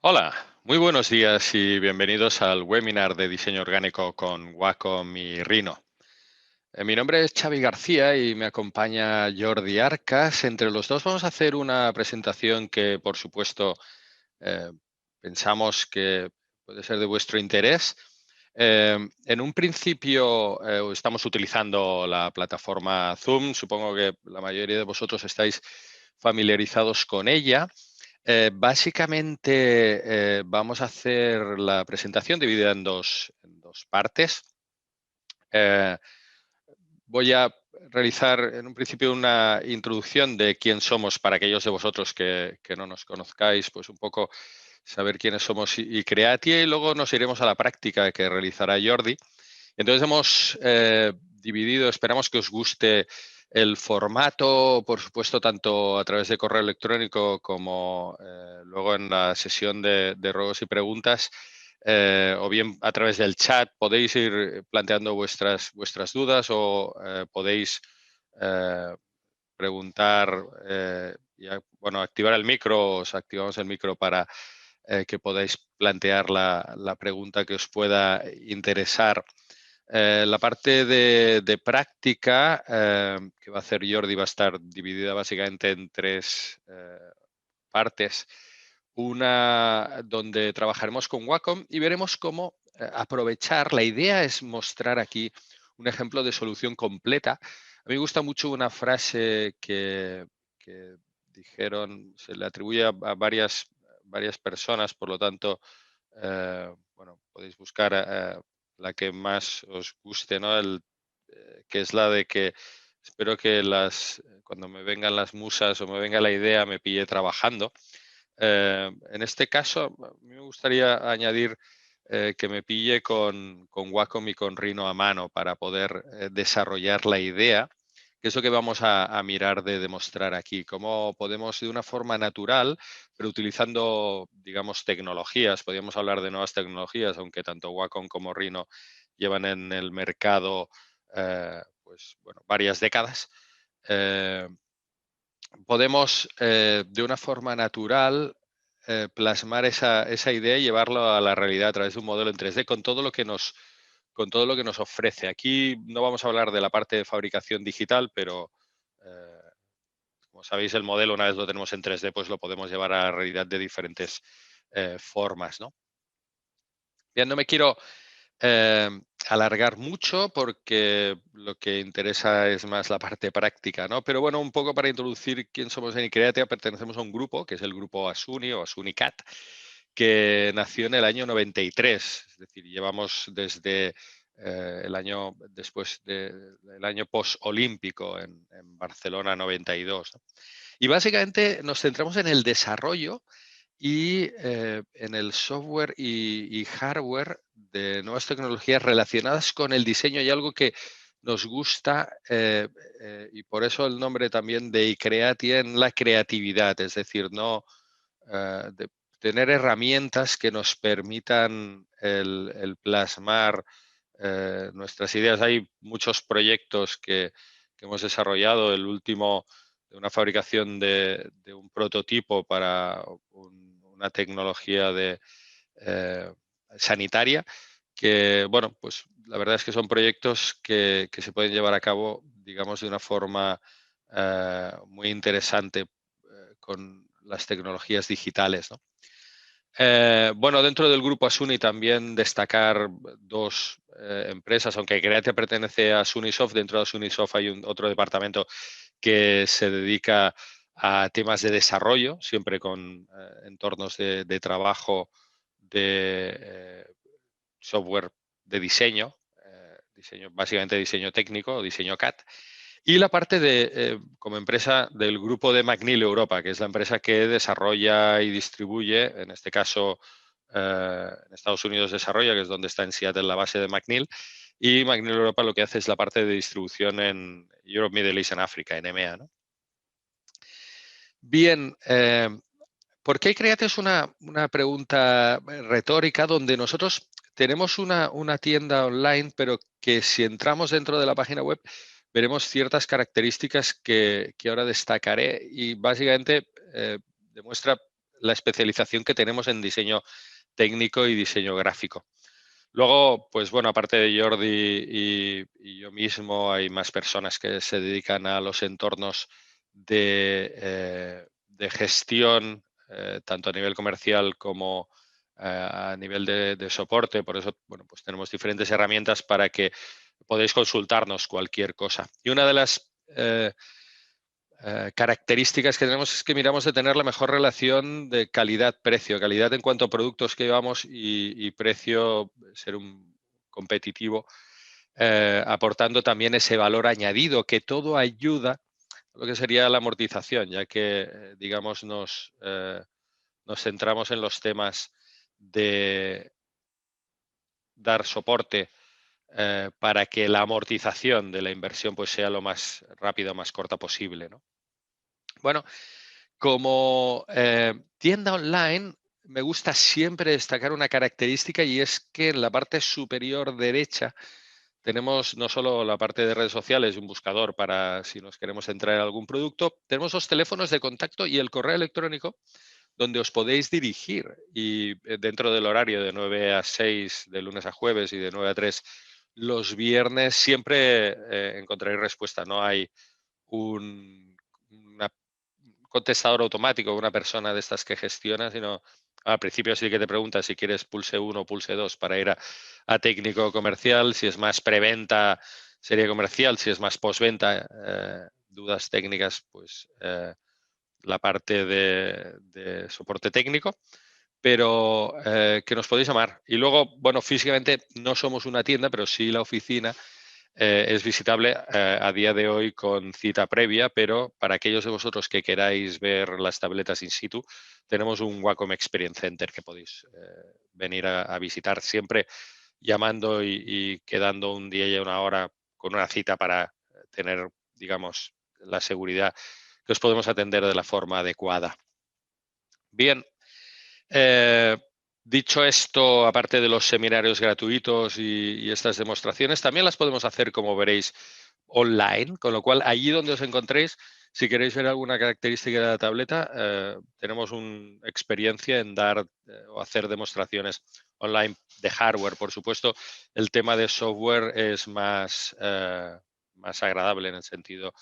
Hola, muy buenos días y bienvenidos al webinar de diseño orgánico con Wacom y Rhino. Mi nombre es Xavi García y me acompaña Jordi Arcas. Entre los dos vamos a hacer una presentación que, por supuesto, eh, pensamos que puede ser de vuestro interés. En un principio estamos utilizando la plataforma Zoom. Supongo que la mayoría de vosotros estáis familiarizados con ella. Básicamente vamos a hacer la presentación dividida en dos partes. Eh, Voy a realizar en un principio una introducción de quién somos para aquellos de vosotros que no nos conozcáis, pues un poco saber quiénes somos y Creatia, y luego nos iremos a la práctica que realizará Jordi. Entonces hemos dividido, esperamos que os guste el formato, por supuesto, tanto a través de correo electrónico como luego en la sesión de ruegos y preguntas, o bien a través del chat. Podéis ir planteando vuestras dudas o podéis eh, preguntar, bueno, activar el micro. Os activamos el micro para que podáis plantear la pregunta que os pueda interesar. La parte de práctica que va a hacer Jordi va a estar dividida básicamente en tres partes. Una donde trabajaremos con Wacom y veremos cómo aprovechar. La idea es mostrar aquí un ejemplo de solución completa. A mí me gusta mucho una frase que dijeron, se le atribuye a varias personas, por lo tanto, bueno, podéis buscar la que más os guste, ¿no? Que es la de que espero que cuando me vengan las musas o me venga la idea me pille trabajando. En este caso, a mí me gustaría añadir que me pille con Wacom y con Rhino a mano para poder desarrollar la idea, que es lo que vamos a mirar de demostrar aquí, cómo podemos de una forma natural, pero utilizando, digamos, tecnologías. Podríamos hablar de nuevas tecnologías, aunque tanto Wacom como Rhino llevan en el mercado pues, bueno, varias décadas. Eh, Podemos de una forma natural plasmar esa idea y llevarlo a la realidad a través de un modelo en 3D con todo lo que nos ofrece. Aquí no vamos a hablar de la parte de fabricación digital, pero como sabéis, el modelo, una vez lo tenemos en 3D, pues lo podemos llevar a la realidad de diferentes formas, ¿no? Bien, no me quiero eh, alargar mucho porque lo que interesa es más la parte práctica, ¿no? Pero bueno, un poco para introducir quién somos en Icreatia, pertenecemos a un grupo que es el grupo Asuni o AsuniCat, que nació en el año 93, es decir, llevamos desde el año después del año posolímpico en Barcelona 92, ¿no? Y básicamente nos centramos en el desarrollo y en el software y hardware de nuevas tecnologías relacionadas con el diseño. Y algo que nos gusta, y por eso el nombre también de iCreatia, en la creatividad, es decir, no de tener herramientas que nos permitan el plasmar nuestras ideas. Hay muchos proyectos que hemos desarrollado. El último de una fabricación de un prototipo para una tecnología eh, sanitaria, que, bueno, pues la verdad es que son proyectos que se pueden llevar a cabo, digamos, de una forma muy interesante con las tecnologías digitales, ¿no? Bueno, dentro del grupo Asuni también destacar dos empresas, aunque Creatia pertenece a Sunisoft. Dentro de Sunisoft hay otro departamento que se dedica a temas de desarrollo, siempre con entornos de trabajo de software de diseño, básicamente diseño técnico o diseño CAD. Y la parte como empresa del grupo de McNeil Europa, que es la empresa que desarrolla y distribuye, en este caso en Estados Unidos desarrolla, que es donde está en Seattle la base de McNeil, y McNeil Europa lo que hace es la parte de distribución en Europe, Middle East and Africa, en EMEA, ¿no? Bien, ¿por qué Create es una pregunta retórica donde nosotros tenemos una tienda online, pero que si entramos dentro de la página web veremos ciertas características que ahora destacaré y básicamente demuestra la especialización que tenemos en diseño técnico y diseño gráfico. Luego, pues bueno, aparte de Jordi y yo mismo, hay más personas que se dedican a los entornos de gestión, tanto a nivel comercial como a nivel de soporte. Por eso, bueno, pues tenemos diferentes herramientas para que podáis consultarnos cualquier cosa. Y una de las características que tenemos es que miramos de tener la mejor relación de calidad-precio. Calidad en cuanto a productos que llevamos y precio, ser un competitivo, aportando también ese valor añadido, que todo ayuda a lo que sería la amortización, ya que, digamos, nos centramos en los temas de dar soporte para que la amortización de la inversión pues, sea lo más rápida o más corta posible, ¿no? Bueno, como tienda online, me gusta siempre destacar una característica y es que en la parte superior derecha tenemos no solo la parte de redes sociales y un buscador para si nos queremos entrar en algún producto, tenemos los teléfonos de contacto y el correo electrónico donde os podéis dirigir y dentro del horario de 9 a 6 de lunes a jueves y de 9 a 3 los viernes siempre encontraréis respuesta. No hay una contestador automático, una persona de estas que gestiona, sino al principio sí que te pregunta si quieres pulse 1 o pulse 2 para ir a técnico comercial, si es más preventa sería comercial, si es más postventa, dudas técnicas, pues la parte de soporte técnico, pero que nos podéis llamar. Y luego, bueno, físicamente no somos una tienda, pero sí la oficina es visitable a día de hoy con cita previa, pero para aquellos de vosotros que queráis ver las tabletas in situ, tenemos un Wacom Experience Center que podéis venir a visitar siempre llamando y quedando un día y una hora con una cita para tener, digamos, la seguridad que os podemos atender de la forma adecuada. Bien, dicho esto, aparte de los seminarios gratuitos y estas demostraciones, también las podemos hacer, como veréis, online, con lo cual allí donde os encontréis, si queréis ver alguna característica de la tableta, tenemos una experiencia en dar o hacer demostraciones online de hardware. Por supuesto, el tema de software es más agradable en el sentido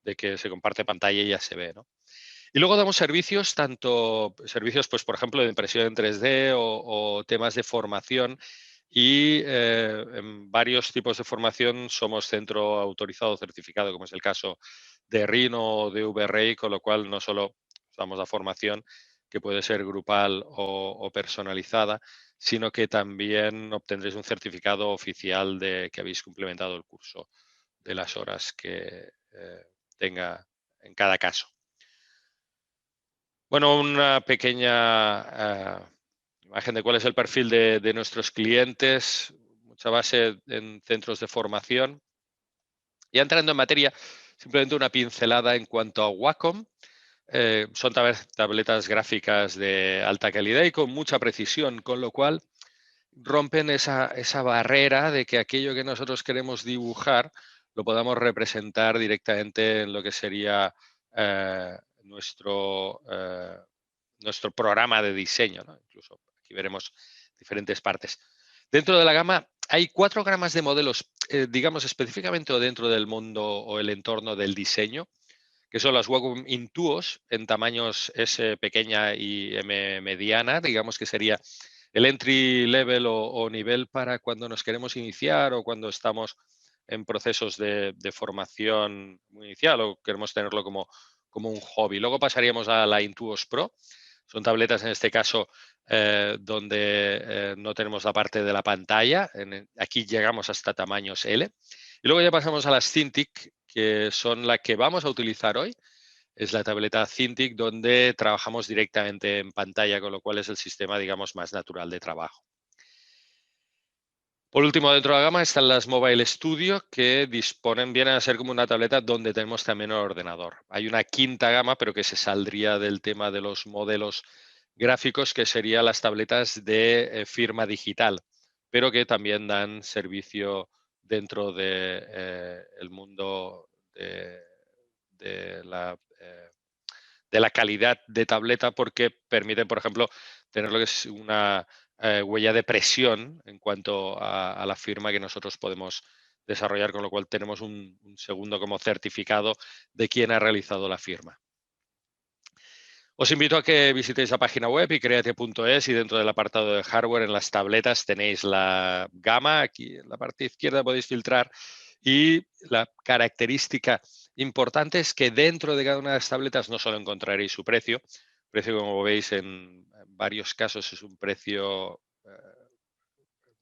de que se comparte pantalla y ya se ve, ¿no? Y luego damos servicios, tanto servicios, pues, por ejemplo, de impresión en 3D o temas de formación. Y en varios tipos de formación somos centro autorizado certificado, como es el caso de Rhino o de VRI, con lo cual no solo damos la formación, que puede ser grupal o personalizada, sino que también obtendréis un certificado oficial de que habéis complementado el curso de las horas que tenga en cada caso. Bueno, una pequeña imagen de cuál es el perfil de nuestros clientes, mucha base en centros de formación. Ya entrando en materia, simplemente una pincelada en cuanto a Wacom. Son tabletas gráficas de alta calidad y con mucha precisión, con lo cual rompen esa barrera de que aquello que nosotros queremos dibujar lo podamos representar directamente en lo que sería nuestro programa de diseño, ¿no? Incluso aquí veremos diferentes partes. Dentro de la gama hay 4 gamas de modelos, digamos específicamente o dentro del mundo o el entorno del diseño, que son las Wacom Intuos en tamaños S pequeña y M mediana, digamos que sería el entry level o nivel para cuando nos queremos iniciar o cuando estamos en procesos de formación muy inicial o queremos tenerlo como un hobby. Luego pasaríamos a la Intuos Pro. Son tabletas en este caso donde no tenemos la parte de la pantalla. Aquí llegamos hasta tamaños L. Y luego ya pasamos a las Cintiq, que son la que vamos a utilizar hoy. Es la tableta Cintiq donde trabajamos directamente en pantalla, con lo cual es el sistema, digamos, más natural de trabajo. Por último, dentro de la gama están las Mobile Studio, que vienen a ser como una tableta donde tenemos también un ordenador. Hay una quinta gama, pero que se saldría del tema de los modelos gráficos, que serían las tabletas de firma digital, pero que también dan servicio dentro del mundo de la de la calidad de tableta porque permite, por ejemplo, tener lo que es una huella de presión en cuanto a la firma que nosotros podemos desarrollar, con lo cual tenemos un segundo como certificado de quién ha realizado la firma. Os invito a que visitéis la página web icreate.es y dentro del apartado de hardware en las tabletas tenéis la gama, aquí en la parte izquierda podéis filtrar, y la característica importante es que dentro de cada una de las tabletas no solo encontraréis su precio, como veis en varios casos es un precio,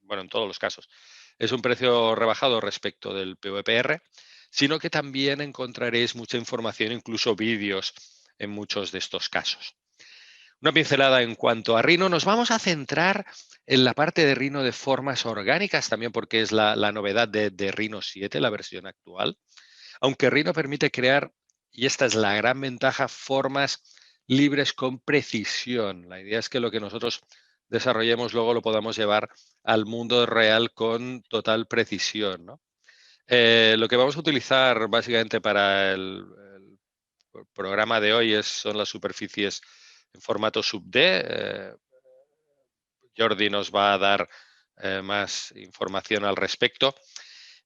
bueno, en todos los casos, es un precio rebajado respecto del PVPR, sino que también encontraréis mucha información, incluso vídeos en muchos de estos casos. Una pincelada en cuanto a Rhino. Nos vamos a centrar en la parte de Rhino de formas orgánicas, también porque es la novedad de Rhino 7, la versión actual. Aunque Rhino permite crear, y esta es la gran ventaja, formas libres con precisión. La idea es que lo que nosotros desarrollemos luego lo podamos llevar al mundo real con total precisión, ¿no? Lo que vamos a utilizar básicamente para el programa de hoy son las superficies en formato sub-D. Jordi nos va a dar más información al respecto.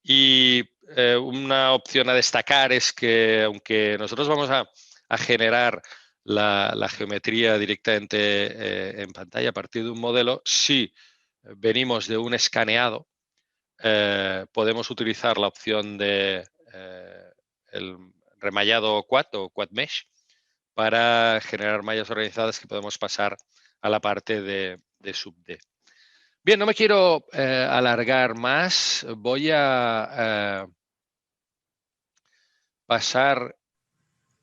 Y una opción a destacar es que aunque nosotros vamos a generar la geometría directamente en pantalla a partir de un modelo, si venimos de un escaneado, podemos utilizar la opción de el remallado quad o quad mesh para generar mallas organizadas que podemos pasar a la parte de sub-D. Bien, no me quiero alargar más. Voy a pasar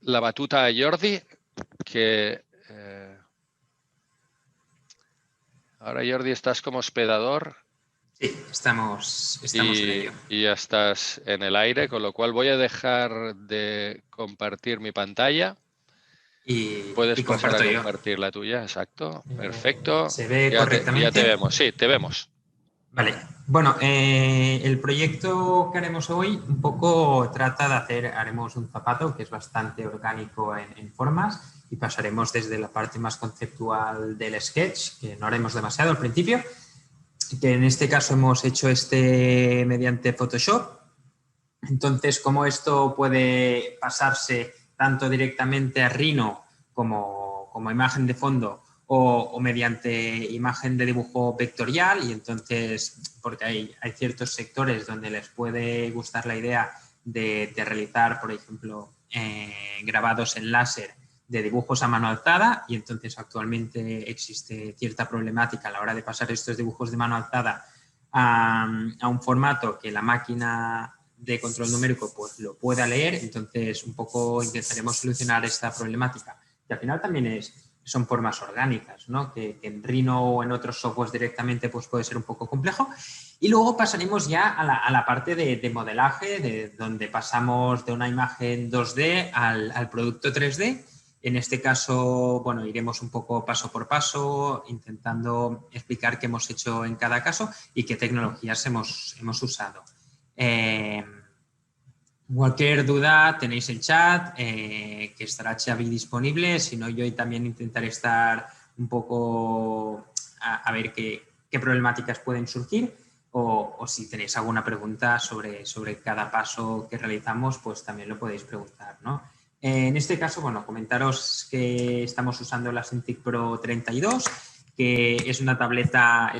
la batuta a Jordi, que ahora, Jordi, estás como hospedador. Sí, estamos en ello. Y ya estás en el aire, con lo cual voy a dejar de compartir mi pantalla. Puedes pasar a compartir la tuya, exacto. Perfecto. ¿Se ve correctamente? Ya te vemos, sí, te vemos. Vale. Bueno, el proyecto que haremos hoy un poco trata de haremos un zapato que es bastante orgánico en formas y pasaremos desde la parte más conceptual del sketch, que no haremos demasiado al principio, que en este caso hemos hecho mediante Photoshop. Entonces, cómo esto puede pasarse tanto directamente a Rhino como imagen de fondo o mediante imagen de dibujo vectorial, y entonces, porque hay ciertos sectores donde les puede gustar la idea de realizar, por ejemplo, grabados en láser de dibujos a mano alzada, y entonces actualmente existe cierta problemática a la hora de pasar estos dibujos de mano alzada a un formato que la máquina de control numérico pues lo pueda leer. Entonces un poco intentaremos solucionar esta problemática, que al final también son formas orgánicas, ¿no? Que en Rhino o en otros softwares directamente pues puede ser un poco complejo. Y luego pasaremos ya a la parte de modelaje, donde pasamos de una imagen 2D al producto 3D. En este caso, bueno, iremos un poco paso por paso, intentando explicar qué hemos hecho en cada caso y qué tecnologías hemos usado. Cualquier duda tenéis el chat, que estará Xavi disponible. Si no, yo también intentaré estar un poco a ver qué problemáticas pueden surgir, o si tenéis alguna pregunta sobre cada paso que realizamos, pues también lo podéis preguntar, ¿no? En este caso, bueno, comentaros que estamos usando la Cintiq Pro 32, que es una tableta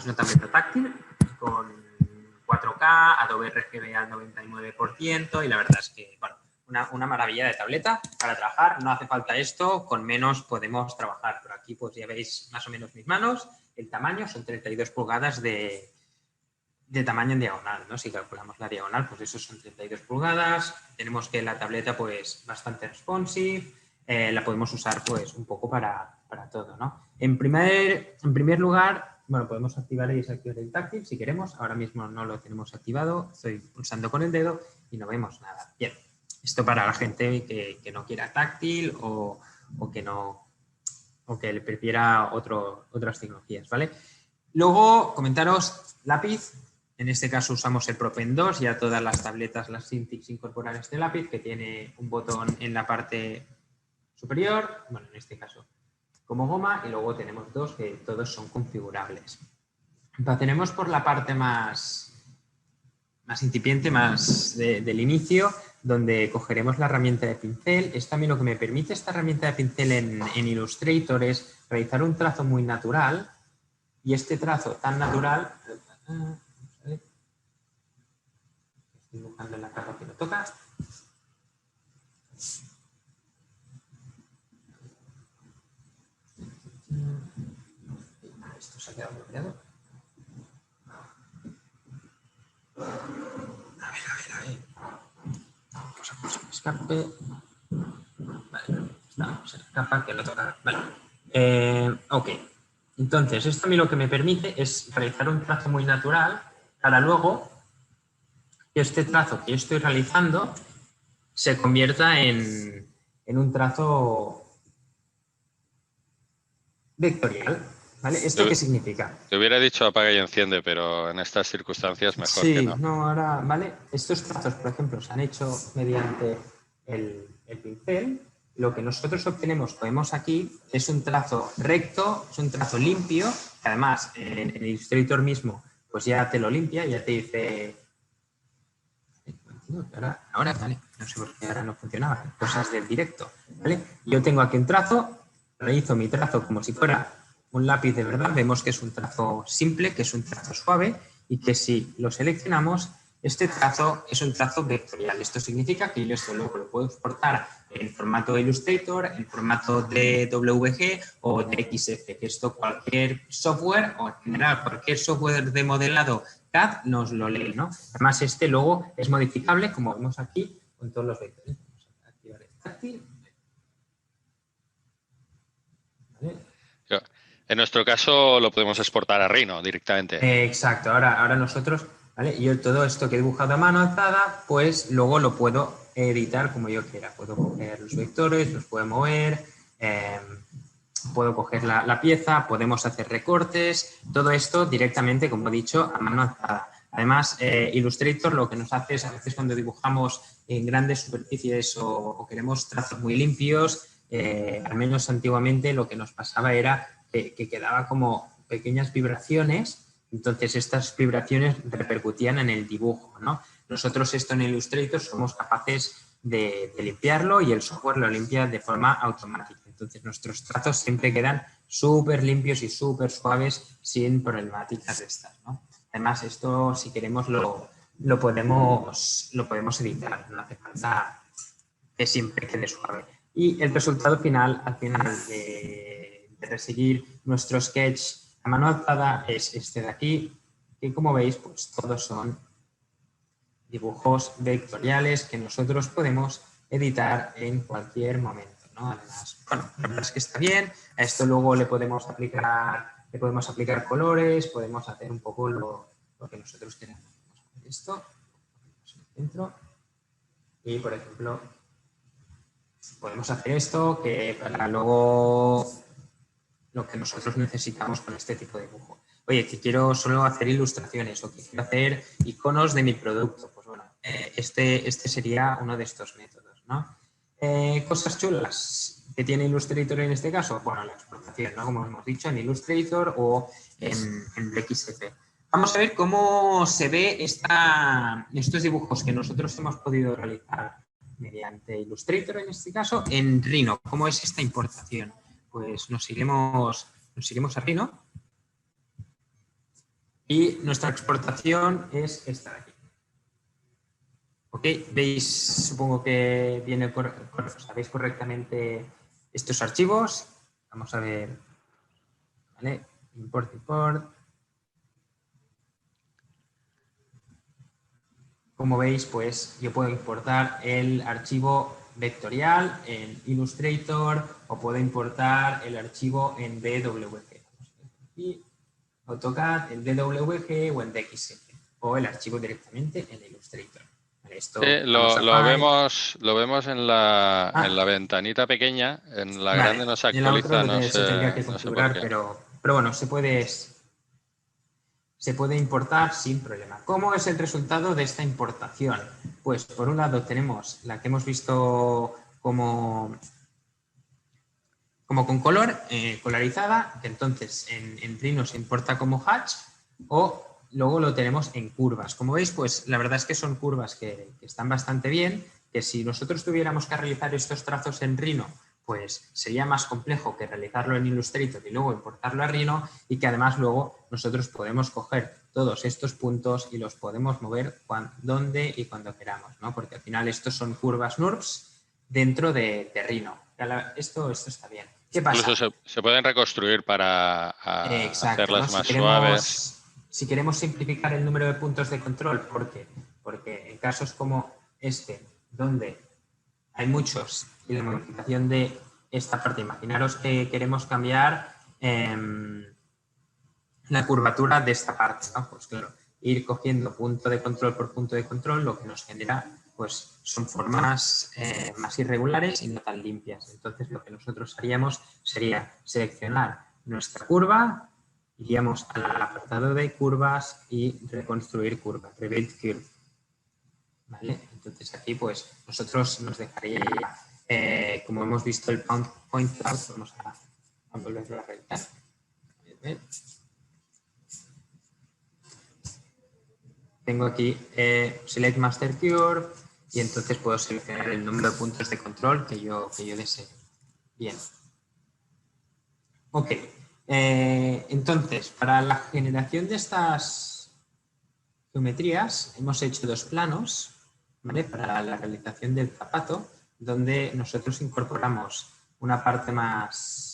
táctil con 4K, Adobe RGB al 99%, y la verdad es que, bueno, una maravilla de tableta para trabajar. No hace falta esto, con menos podemos trabajar. Pero aquí pues ya veis más o menos mis manos, el tamaño son 32 pulgadas de tamaño en diagonal, ¿no? Si calculamos la diagonal, pues eso son 32 pulgadas. Tenemos que la tableta pues bastante responsive, la podemos usar pues un poco para todo, ¿no? En primer lugar, bueno, podemos activar y desactivar el táctil si queremos. Ahora mismo no lo tenemos activado, estoy pulsando con el dedo y no vemos nada. Bien, esto para la gente que no quiera táctil o que le prefiera otras tecnologías, ¿vale? Luego, comentaros lápiz. En este caso usamos el Pro Pen 2, ya todas las tabletas, las Cintiq, incorporan este lápiz que tiene un botón en la parte superior, bueno, en este caso como goma, y luego tenemos dos que todos son configurables. Empezaremos por la parte más incipiente, más del inicio, donde cogeremos la herramienta de pincel. Esto a mí lo que me permite esta herramienta de pincel en Illustrator es realizar un trazo muy natural, y este trazo tan natural, estoy dibujando en la capa que no toca. Esto se ha quedado bloqueado. A ver. Cosa, escape. Vale, estamos en la capa que no toca. Vale. Ok. Entonces, esto a mí lo que me permite es realizar un trazo muy natural para luego que este trazo que yo estoy realizando se convierta en un trazo vectorial. ¿Vale? ¿Esto qué significa? Te hubiera dicho apaga y enciende, pero en estas circunstancias mejor que no. Sí, no, ahora, ¿vale? Estos trazos, por ejemplo, se han hecho mediante el pincel. Lo que nosotros obtenemos, vemos aquí, es un trazo recto, es un trazo limpio, que además en Illustrator mismo, pues ya te lo limpia, ya te dice... Ahora, vale, no sé por qué ahora no funcionaba, cosas del directo, ¿vale? Yo tengo aquí un trazo, realizo mi trazo como si fuera un lápiz de verdad, vemos que es un trazo simple, que es un trazo suave, y que si lo seleccionamos, este trazo es un trazo vectorial. Esto significa que yo esto luego lo puedo exportar en formato de Illustrator, en formato de WG o de XF, que esto cualquier software o en general cualquier software de modelado CAD nos lo lee, ¿no? Además, este luego es modificable, como vemos aquí, con todos los vectores. Vamos a activar el táctil. ¿Vale? En nuestro caso lo podemos exportar a Rhino directamente. Exacto. Ahora nosotros, ¿vale? Yo todo esto que he dibujado a mano alzada, pues luego lo puedo editar como yo quiera. Puedo coger los vectores, los puedo mover, puedo coger la pieza, podemos hacer recortes, todo esto directamente, como he dicho, a mano alzada. Además, Illustrator lo que nos hace es, a veces cuando dibujamos en grandes superficies o queremos trazos muy limpios, al menos antiguamente lo que nos pasaba era que quedaba como pequeñas vibraciones, entonces estas vibraciones repercutían en el dibujo, ¿no? Nosotros esto en Illustrator somos capaces de limpiarlo y el software lo limpia de forma automática. Entonces nuestros trazos siempre quedan súper limpios y súper suaves sin problemáticas de estas, ¿no? Además, esto si queremos lo podemos editar, no hace falta que siempre quede suave. Y el resultado final, al final de seguir nuestro sketch a mano alzada, es este de aquí, que como veis, pues todos son dibujos vectoriales que nosotros podemos editar en cualquier momento, ¿no? Además, bueno, la verdad es que está bien. A esto luego le podemos aplicar colores, podemos hacer un poco lo que nosotros queramos. Vamos a hacer esto, dentro, y por ejemplo, podemos hacer esto que para luego lo que nosotros necesitamos con este tipo de dibujo. Oye, que quiero solo hacer ilustraciones o que quiero hacer iconos de mi producto. Pues bueno, este sería uno de estos métodos, ¿no? Cosas chulas que tiene Illustrator en este caso. Bueno, la exportación, ¿no? Como hemos dicho, en Illustrator o en XF. Vamos a ver cómo se ve estos dibujos que nosotros hemos podido realizar mediante Illustrator en este caso en Rhino. ¿Cómo es esta importación? Pues nos iremos a Rhino y nuestra exportación es esta de aquí. ¿Ok? ¿Veis? Supongo que sabéis correctamente estos archivos. Vamos a ver. ¿Vale? Import. Como veis, pues yo puedo importar el archivo vectorial en Illustrator o puedo importar el archivo en DWG. Y AutoCAD en DWG o en DXF o el archivo directamente en Illustrator. Esto, Sí, lo vemos en la ventanita pequeña, en la grande no se actualiza, en la otra se tendría que no sé por configurar, qué. pero bueno, se puede importar sin problema. ¿Cómo es el resultado de esta importación? Pues por un lado tenemos la que hemos visto como como con color, colorizada, que entonces en Rhino se importa como hatch, o luego lo tenemos en curvas. Como veis, pues la verdad es que son curvas que están bastante bien, que si nosotros tuviéramos que realizar estos trazos en Rhino, pues sería más complejo que realizarlo en Illustrator y luego importarlo a Rhino, y que además luego nosotros podemos coger todos estos puntos y los podemos mover donde y cuando queramos, ¿no? Porque al final estos son curvas NURBS dentro de Rhino. Esto está bien. ¿Qué pasa? Incluso se pueden reconstruir para Exacto, ¿no? hacerlas más suaves. Si queremos simplificar el número de puntos de control, ¿por qué? Porque en casos como este, donde hay muchos y la modificación de esta parte, imaginaros que queremos cambiar la curvatura de esta parte, ¿no? Pues claro, ir cogiendo punto de control por punto de control, lo que nos genera pues son formas más irregulares y no tan limpias. Entonces lo que nosotros haríamos sería seleccionar nuestra curva, iríamos al apartado de curvas y reconstruir curva, rebuild curve. ¿Vale? Entonces aquí pues nosotros nos dejaría, como hemos visto el point cloud, vamos a volverlo a realizar. Tengo aquí Select Master Curve y entonces puedo seleccionar el número de puntos de control que yo desee. Bien. Ok. Entonces, para la generación de estas geometrías hemos hecho dos planos, ¿vale? Para la realización del zapato, donde nosotros incorporamos una parte más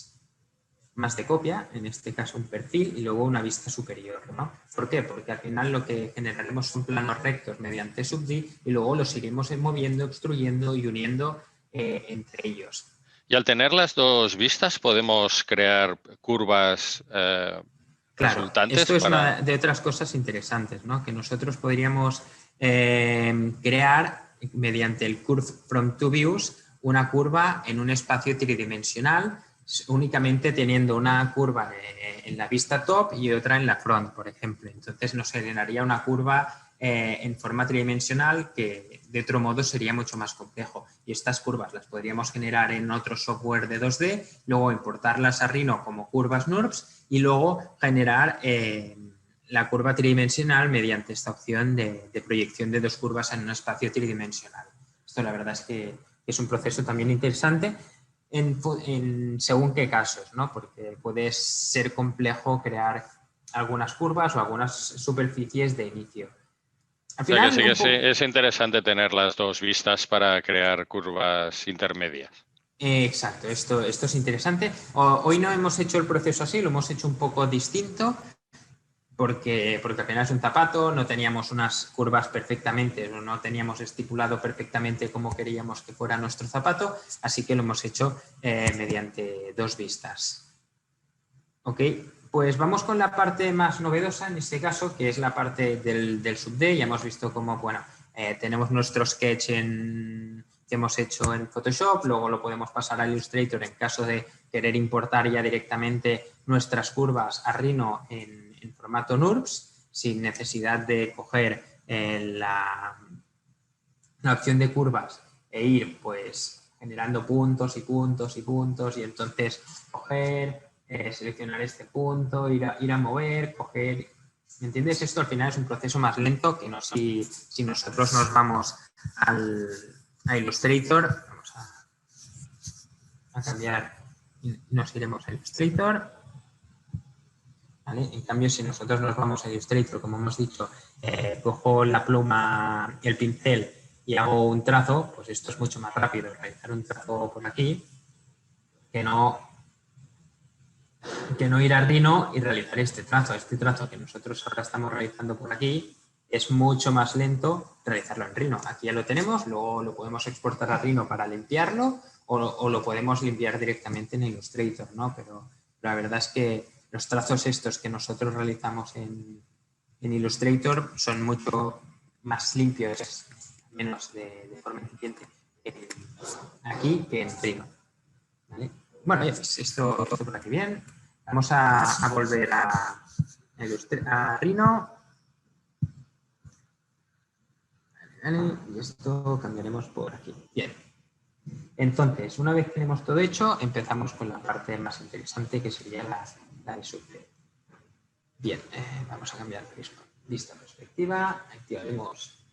de copia, en este caso un perfil, y luego una vista superior, ¿no? ¿Por qué? Porque al final lo que generaremos son planos rectos mediante subd y luego los iremos moviendo, extruyendo y uniendo entre ellos. Y al tener las dos vistas podemos crear curvas resultantes. Esto es una de otras cosas interesantes, ¿no? Que nosotros podríamos crear mediante el Curve from two views una curva en un espacio tridimensional, únicamente teniendo una curva en la vista top y otra en la front, por ejemplo. Entonces nos generaría una curva en forma tridimensional que de otro modo sería mucho más complejo. Y estas curvas las podríamos generar en otro software de 2D, luego importarlas a Rhino como curvas NURBS y luego generar la curva tridimensional mediante esta opción de proyección de dos curvas en un espacio tridimensional. Esto la verdad es que es un proceso también interesante según qué casos, ¿no? Porque puede ser complejo crear algunas curvas o algunas superficies de inicio. Al final, o sea que es interesante tener las dos vistas para crear curvas intermedias. Exacto, esto es interesante. Hoy no hemos hecho el proceso así, lo hemos hecho un poco distinto porque al final es un zapato, no teníamos unas curvas perfectamente, no teníamos estipulado perfectamente cómo queríamos que fuera nuestro zapato, así que lo hemos hecho mediante dos vistas. Ok, pues vamos con la parte más novedosa en este caso, que es la parte del subd. Ya hemos visto cómo, bueno, tenemos nuestro sketch que hemos hecho en Photoshop, luego lo podemos pasar a Illustrator en caso de querer importar ya directamente nuestras curvas a Rhino en formato NURBS, sin necesidad de coger la opción de curvas e ir pues generando puntos y puntos y puntos y entonces coger, seleccionar este punto, ir a mover, coger. ¿Me entiendes? Esto al final es un proceso más lento que no si nosotros nos vamos a Illustrator. Vamos a cambiar y nos iremos a Illustrator. ¿Vale? En cambio, si nosotros nos vamos a Illustrator, como hemos dicho, cojo la pluma, el pincel y hago un trazo, pues esto es mucho más rápido, realizar un trazo por aquí que no ir a Rhino y realizar este trazo. Este trazo que nosotros ahora estamos realizando por aquí es mucho más lento realizarlo en Rhino. Aquí ya lo tenemos, luego lo podemos exportar a Rhino para limpiarlo o lo podemos limpiar directamente en Illustrator, ¿no? Pero la verdad es que los trazos estos que nosotros realizamos en Illustrator son mucho más limpios, menos de forma eficiente aquí que en Rhino. ¿Vale? Bueno, esto por aquí bien. Vamos a volver a Rhino. Vale, y esto cambiaremos por aquí. Bien. Entonces, una vez que tenemos todo hecho, empezamos con la parte más interesante, que sería la de subd. Bien, vamos a cambiar de vista perspectiva, activaremos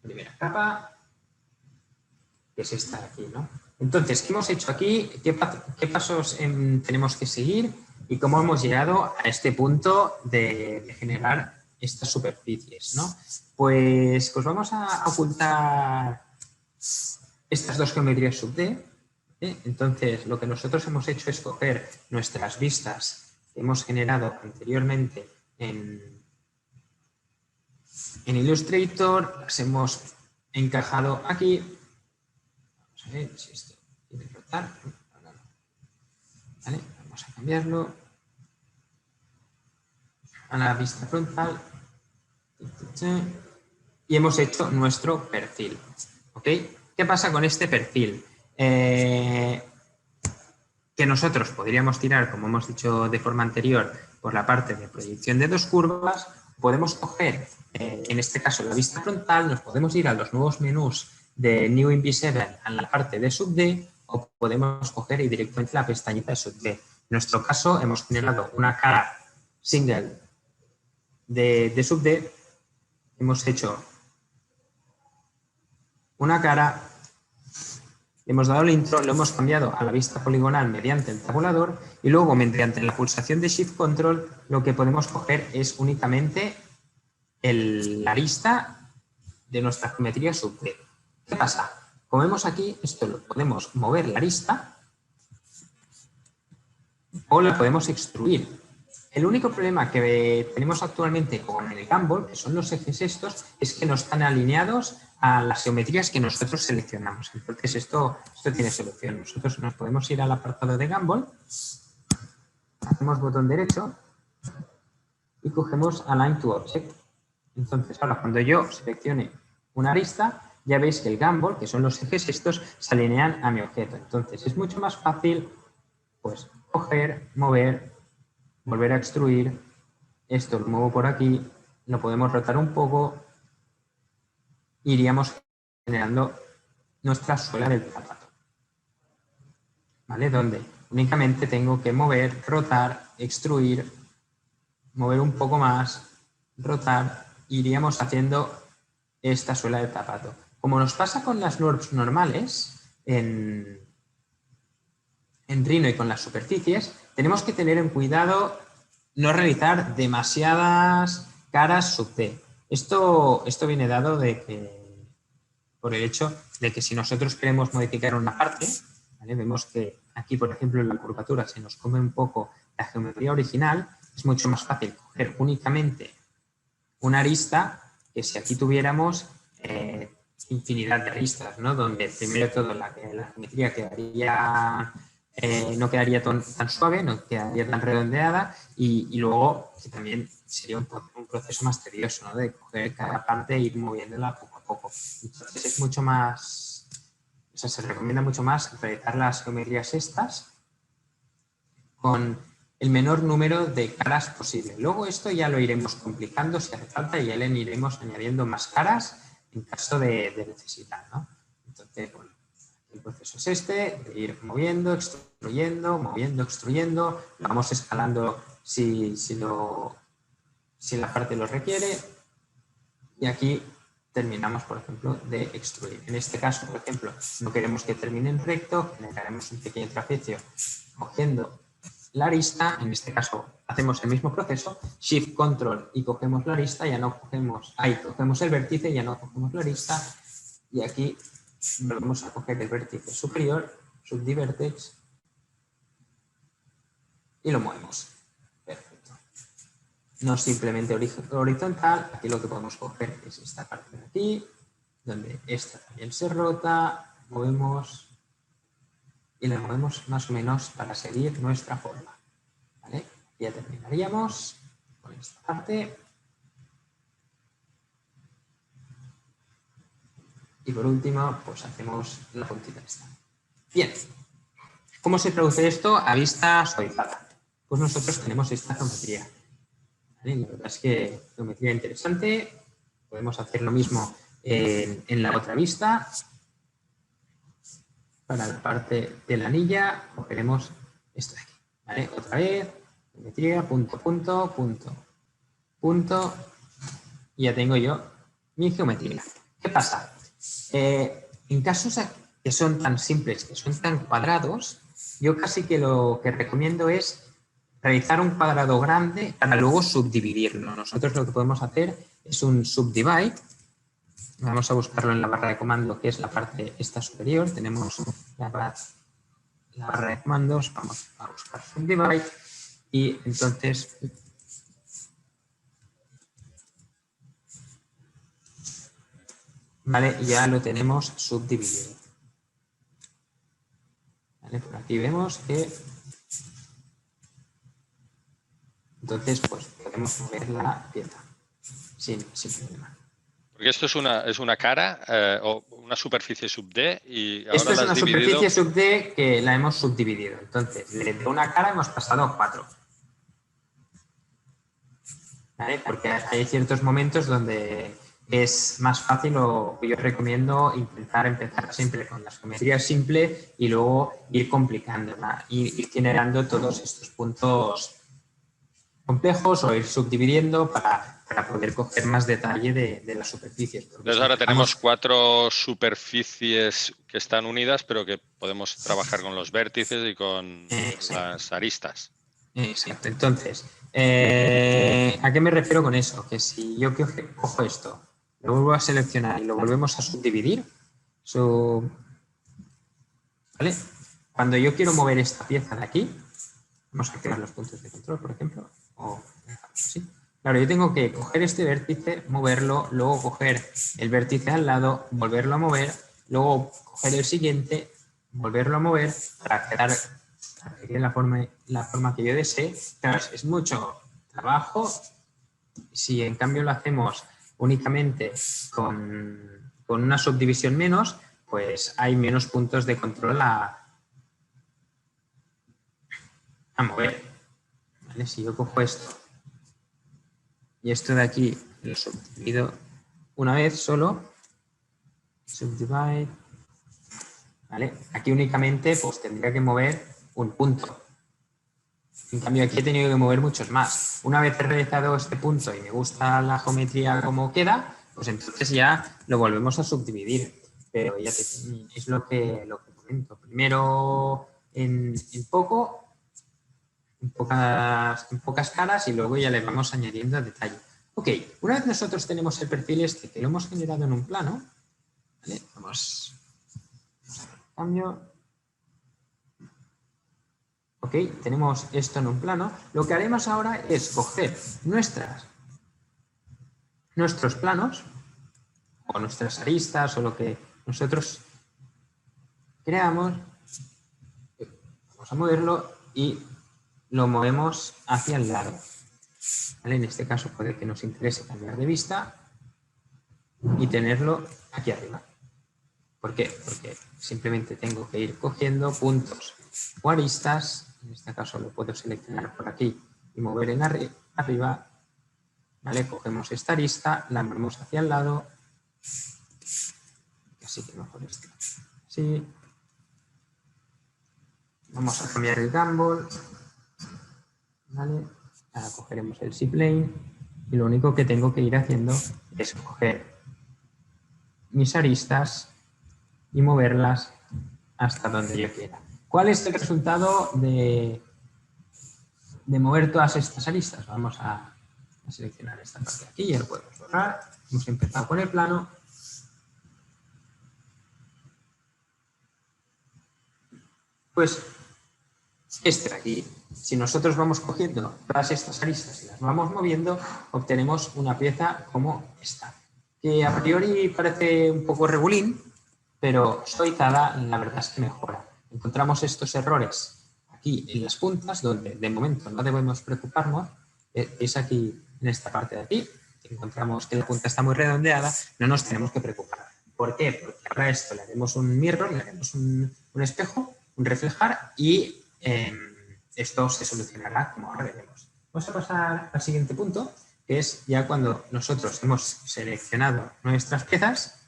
primera capa, que es esta de aquí, ¿no? Entonces, ¿qué hemos hecho aquí? ¿Qué pasos tenemos que seguir? ¿Y cómo hemos llegado a este punto de generar estas superficies, ¿no? Pues vamos a ocultar estas dos geometrías subd. Entonces, lo que nosotros hemos hecho es coger nuestras vistas que hemos generado anteriormente en Illustrator, las hemos encajado aquí. Vamos a ver si esto quiere rotar. No. Vale, vamos a cambiarlo a la vista frontal. Y hemos hecho nuestro perfil. ¿Ok? ¿Qué pasa con este perfil? Que nosotros podríamos tirar, como hemos dicho de forma anterior, por la parte de proyección de dos curvas. Podemos coger, en este caso, la vista frontal, nos podemos ir a los nuevos menús de New in V7 a la parte de subd, o podemos coger y directamente la pestañita de subd. En nuestro caso, hemos generado una cara single de subd, hemos hecho una cara, le hemos dado el intro, lo hemos cambiado a la vista poligonal mediante el tabulador y luego mediante la pulsación de Shift Control lo que podemos coger es únicamente la arista de nuestra geometría subd. ¿Qué pasa? Como vemos aquí, esto lo podemos mover la arista o la podemos extruir. El único problema que tenemos actualmente con el Gumball, que son los ejes estos, es que no están alineados a las geometrías que nosotros seleccionamos. Entonces, esto tiene solución. Nosotros nos podemos ir al apartado de Gumball, hacemos botón derecho y cogemos Align to Object. Entonces, ahora cuando yo seleccione una arista, ya veis que el Gumball, que son los ejes estos, se alinean a mi objeto. Entonces, es mucho más fácil, pues, coger, mover, volver a extruir. Esto lo muevo por aquí, lo podemos rotar un poco, iríamos generando nuestra suela del zapato. ¿Vale? Donde únicamente tengo que mover, rotar, extruir, mover un poco más, rotar, iríamos haciendo esta suela del zapato. Como nos pasa con las NURBS normales, en Rhino y con las superficies, tenemos que tener en cuidado no realizar demasiadas caras subd. Esto viene dado por el hecho de que si nosotros queremos modificar una parte, ¿vale? Vemos que aquí, por ejemplo, en la curvatura se nos come un poco la geometría original, es mucho más fácil coger únicamente una arista que si aquí tuviéramos infinidad de aristas, ¿no? Donde primero todo la geometría quedaría, no quedaría tan suave, no quedaría tan redondeada y luego que también sería un proceso más tedioso, ¿no? De coger cada parte e ir moviéndola poco a poco. Entonces es mucho más, o sea, se recomienda mucho más realizar las geometrías estas con el menor número de caras posible. Luego esto ya lo iremos complicando si hace falta y ya le iremos añadiendo más caras en caso de necesidad, ¿no? Entonces, bueno, el proceso es este, de ir moviendo, extruyendo, moviendo, extruyendo, lo vamos escalando si la parte lo requiere y aquí terminamos, por ejemplo, de extruir. En este caso, por ejemplo, no queremos que termine en recto, generaremos un pequeño trapecio cogiendo la arista, en este caso hacemos el mismo proceso, Shift Control y cogemos la arista, ya no cogemos, ahí cogemos el vértice, ya no cogemos la arista y aquí volvemos a coger el vértice superior, subdivertex y lo movemos. Perfecto. No simplemente horizontal, aquí lo que podemos coger es esta parte de aquí, donde esta también se rota, movemos y la movemos más o menos para seguir nuestra forma. ¿Vale? Ya terminaríamos con esta parte. Y por último, pues hacemos la puntita esta. Bien. ¿Cómo se traduce esto a vista suavizada? Pues nosotros tenemos esta geometría. ¿Vale? La verdad es que geometría interesante. Podemos hacer lo mismo en la otra vista. Para la parte de la anilla, cogeremos esto de aquí. ¿Vale? Otra vez, geometría, punto, punto, punto, punto. Y ya tengo yo mi geometría. ¿Qué pasa? En casos que son tan simples, que son tan cuadrados, yo casi que lo que recomiendo es realizar un cuadrado grande para luego subdividirlo. Nosotros lo que podemos hacer es un subdivide. Vamos a buscarlo en la barra de comando, que es la parte esta superior. Tenemos la barra de comandos. Vamos a buscar subdivide y entonces vale, ya lo tenemos subdividido. Vale, por aquí vemos que entonces pues podemos mover la pieza sin problema. Porque esto es una cara o una superficie sub D y ahora Esto es la has una dividido. superficie sub D que la hemos subdividido. Entonces, de una cara hemos pasado a 4. ¿Vale? Porque hay ciertos momentos donde es más fácil o yo recomiendo intentar empezar siempre con las geometrías simples y luego ir complicándola, ir generando todos estos puntos complejos o ir subdividiendo para poder coger más detalle de las superficies. Entonces ahora tenemos 4 superficies que están unidas, pero que podemos trabajar con los vértices y con las aristas. Exacto. Entonces, ¿a qué me refiero con eso? Que si yo cojo esto, lo vuelvo a seleccionar y lo volvemos a subdividir, ¿vale? Cuando yo quiero mover esta pieza de aquí, vamos a activar los puntos de control, por ejemplo, o así. Claro, yo tengo que coger este vértice, moverlo, luego coger el vértice al lado, volverlo a mover, luego coger el siguiente, volverlo a mover para quedar en la forma que yo desee. Claro, es mucho trabajo. Si en cambio lo hacemos únicamente con una subdivisión menos, pues hay menos puntos de control a mover. ¿Vale? Si yo cojo esto y esto de aquí lo subdivido una vez solo, subdivide, ¿vale? Aquí únicamente pues tendría que mover un punto. En cambio aquí he tenido que mover muchos más. Una vez he realizado este punto y me gusta la geometría como queda, pues entonces ya lo volvemos a subdividir. Pero ya es lo que comento. Primero en pocas caras y luego ya le vamos añadiendo detalle. Ok, una vez nosotros tenemos el perfil este que lo hemos generado en un plano, ¿vale? Vamos a hacer un cambio. Ok, tenemos esto en un plano. Lo que haremos ahora es coger nuestros planos o nuestras aristas o lo que nosotros creamos. Vamos a moverlo y lo movemos hacia el lado. ¿Vale? En este caso puede que nos interese cambiar de vista y tenerlo aquí arriba. ¿Por qué? Porque simplemente tengo que ir cogiendo puntos o aristas. En este caso lo puedo seleccionar por aquí y mover en arriba. ¿Vale? Cogemos esta arista, la movemos hacia el lado. Así que mejor esto. Así. Vamos a cambiar el gumball. ¿Vale? Ahora cogeremos el Z-plane y lo único que tengo que ir haciendo es coger mis aristas y moverlas hasta donde yo quiera. ¿Cuál es el resultado de mover todas estas aristas? Vamos a seleccionar esta parte de aquí y ya lo podemos borrar. Hemos empezado con el plano. Pues este de aquí. Si nosotros vamos cogiendo todas estas aristas y las vamos moviendo, obtenemos una pieza como esta, que a priori parece un poco regulín, pero suavizada la verdad es que mejora. Encontramos estos errores aquí en las puntas, donde de momento no debemos preocuparnos, es aquí en esta parte de aquí. Encontramos que la punta está muy redondeada, no nos tenemos que preocupar. ¿Por qué? Porque ahora esto le haremos un mirror, le haremos un espejo, un reflejar y esto se solucionará como ahora veremos. Vamos a pasar al siguiente punto, que es ya cuando nosotros hemos seleccionado nuestras piezas,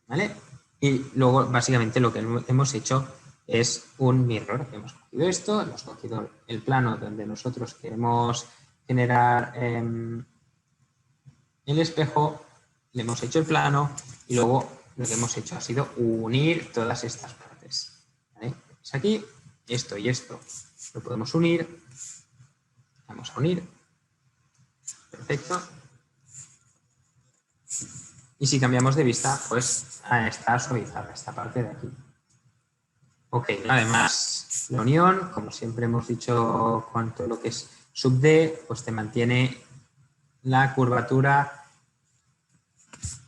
¿vale? Y luego, básicamente, lo que hemos hecho es un mirror. Hemos cogido esto, hemos cogido el plano donde nosotros queremos generar el espejo, le hemos hecho el plano y luego lo que hemos hecho ha sido unir todas estas partes. ¿Vale? Es aquí, esto y esto lo podemos unir. Vamos a unir. Perfecto. Y si cambiamos de vista, pues está suavizada esta parte de aquí. Ok, además, la unión, como siempre hemos dicho con todo lo que es sub D, pues te mantiene la curvatura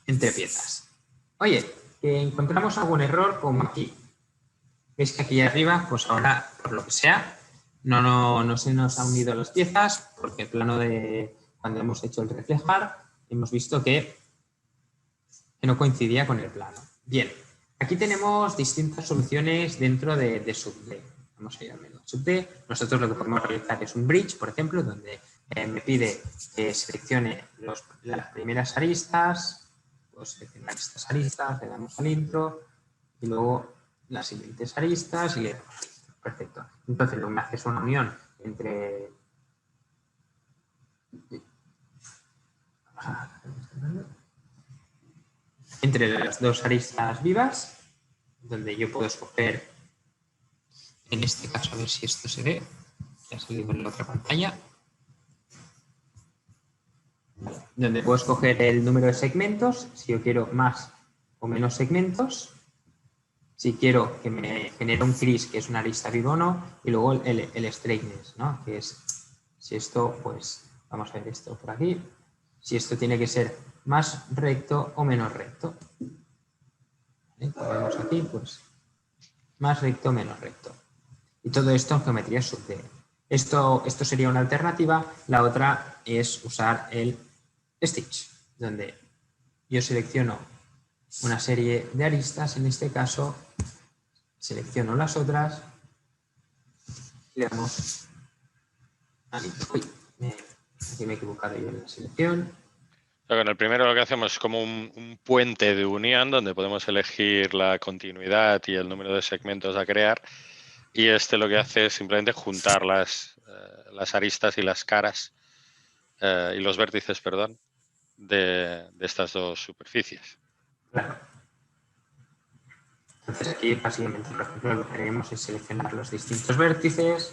entre piezas. Oye, que encontramos algún error como aquí. Veis que aquí arriba, pues ahora, por lo que sea, no se nos han unido las piezas, porque el plano de cuando hemos hecho el reflejar, hemos visto que no coincidía con el plano. Bien, aquí tenemos distintas soluciones dentro de sub-D. Vamos a ir al menú sub-D. Nosotros lo que podemos realizar es un bridge, por ejemplo, donde me pide que seleccione las primeras aristas, pues seleccionar estas aristas, le damos al intro y luego las siguientes aristas y le damos al intro. Perfecto. Entonces lo que me hace es una unión entre... entre las dos aristas vivas, donde yo puedo escoger, en este caso, a ver si esto se ve, ya ha salido en la otra pantalla, donde puedo escoger el número de segmentos, si yo quiero más o menos segmentos, si quiero que me genere un crease, que es una arista viva o no, y luego el straightness, ¿no? Que es, si esto, pues, vamos a ver esto por aquí, si esto tiene que ser más recto o menos recto. ¿Vale? Como vemos aquí, pues, más recto o menos recto. Y todo esto en geometría sub D. Esto sería una alternativa. La otra es usar el stitch, donde yo selecciono una serie de aristas, en este caso selecciono las otras y le damos a uy, aquí me he equivocado yo en la selección. Con el primero lo que hacemos es como un puente de unión donde podemos elegir la continuidad y el número de segmentos a crear. Y este lo que hace es simplemente juntar las aristas y las caras y los vértices, perdón, de estas dos superficies. Claro. Entonces aquí básicamente, por ejemplo, lo que haremos es seleccionar los distintos vértices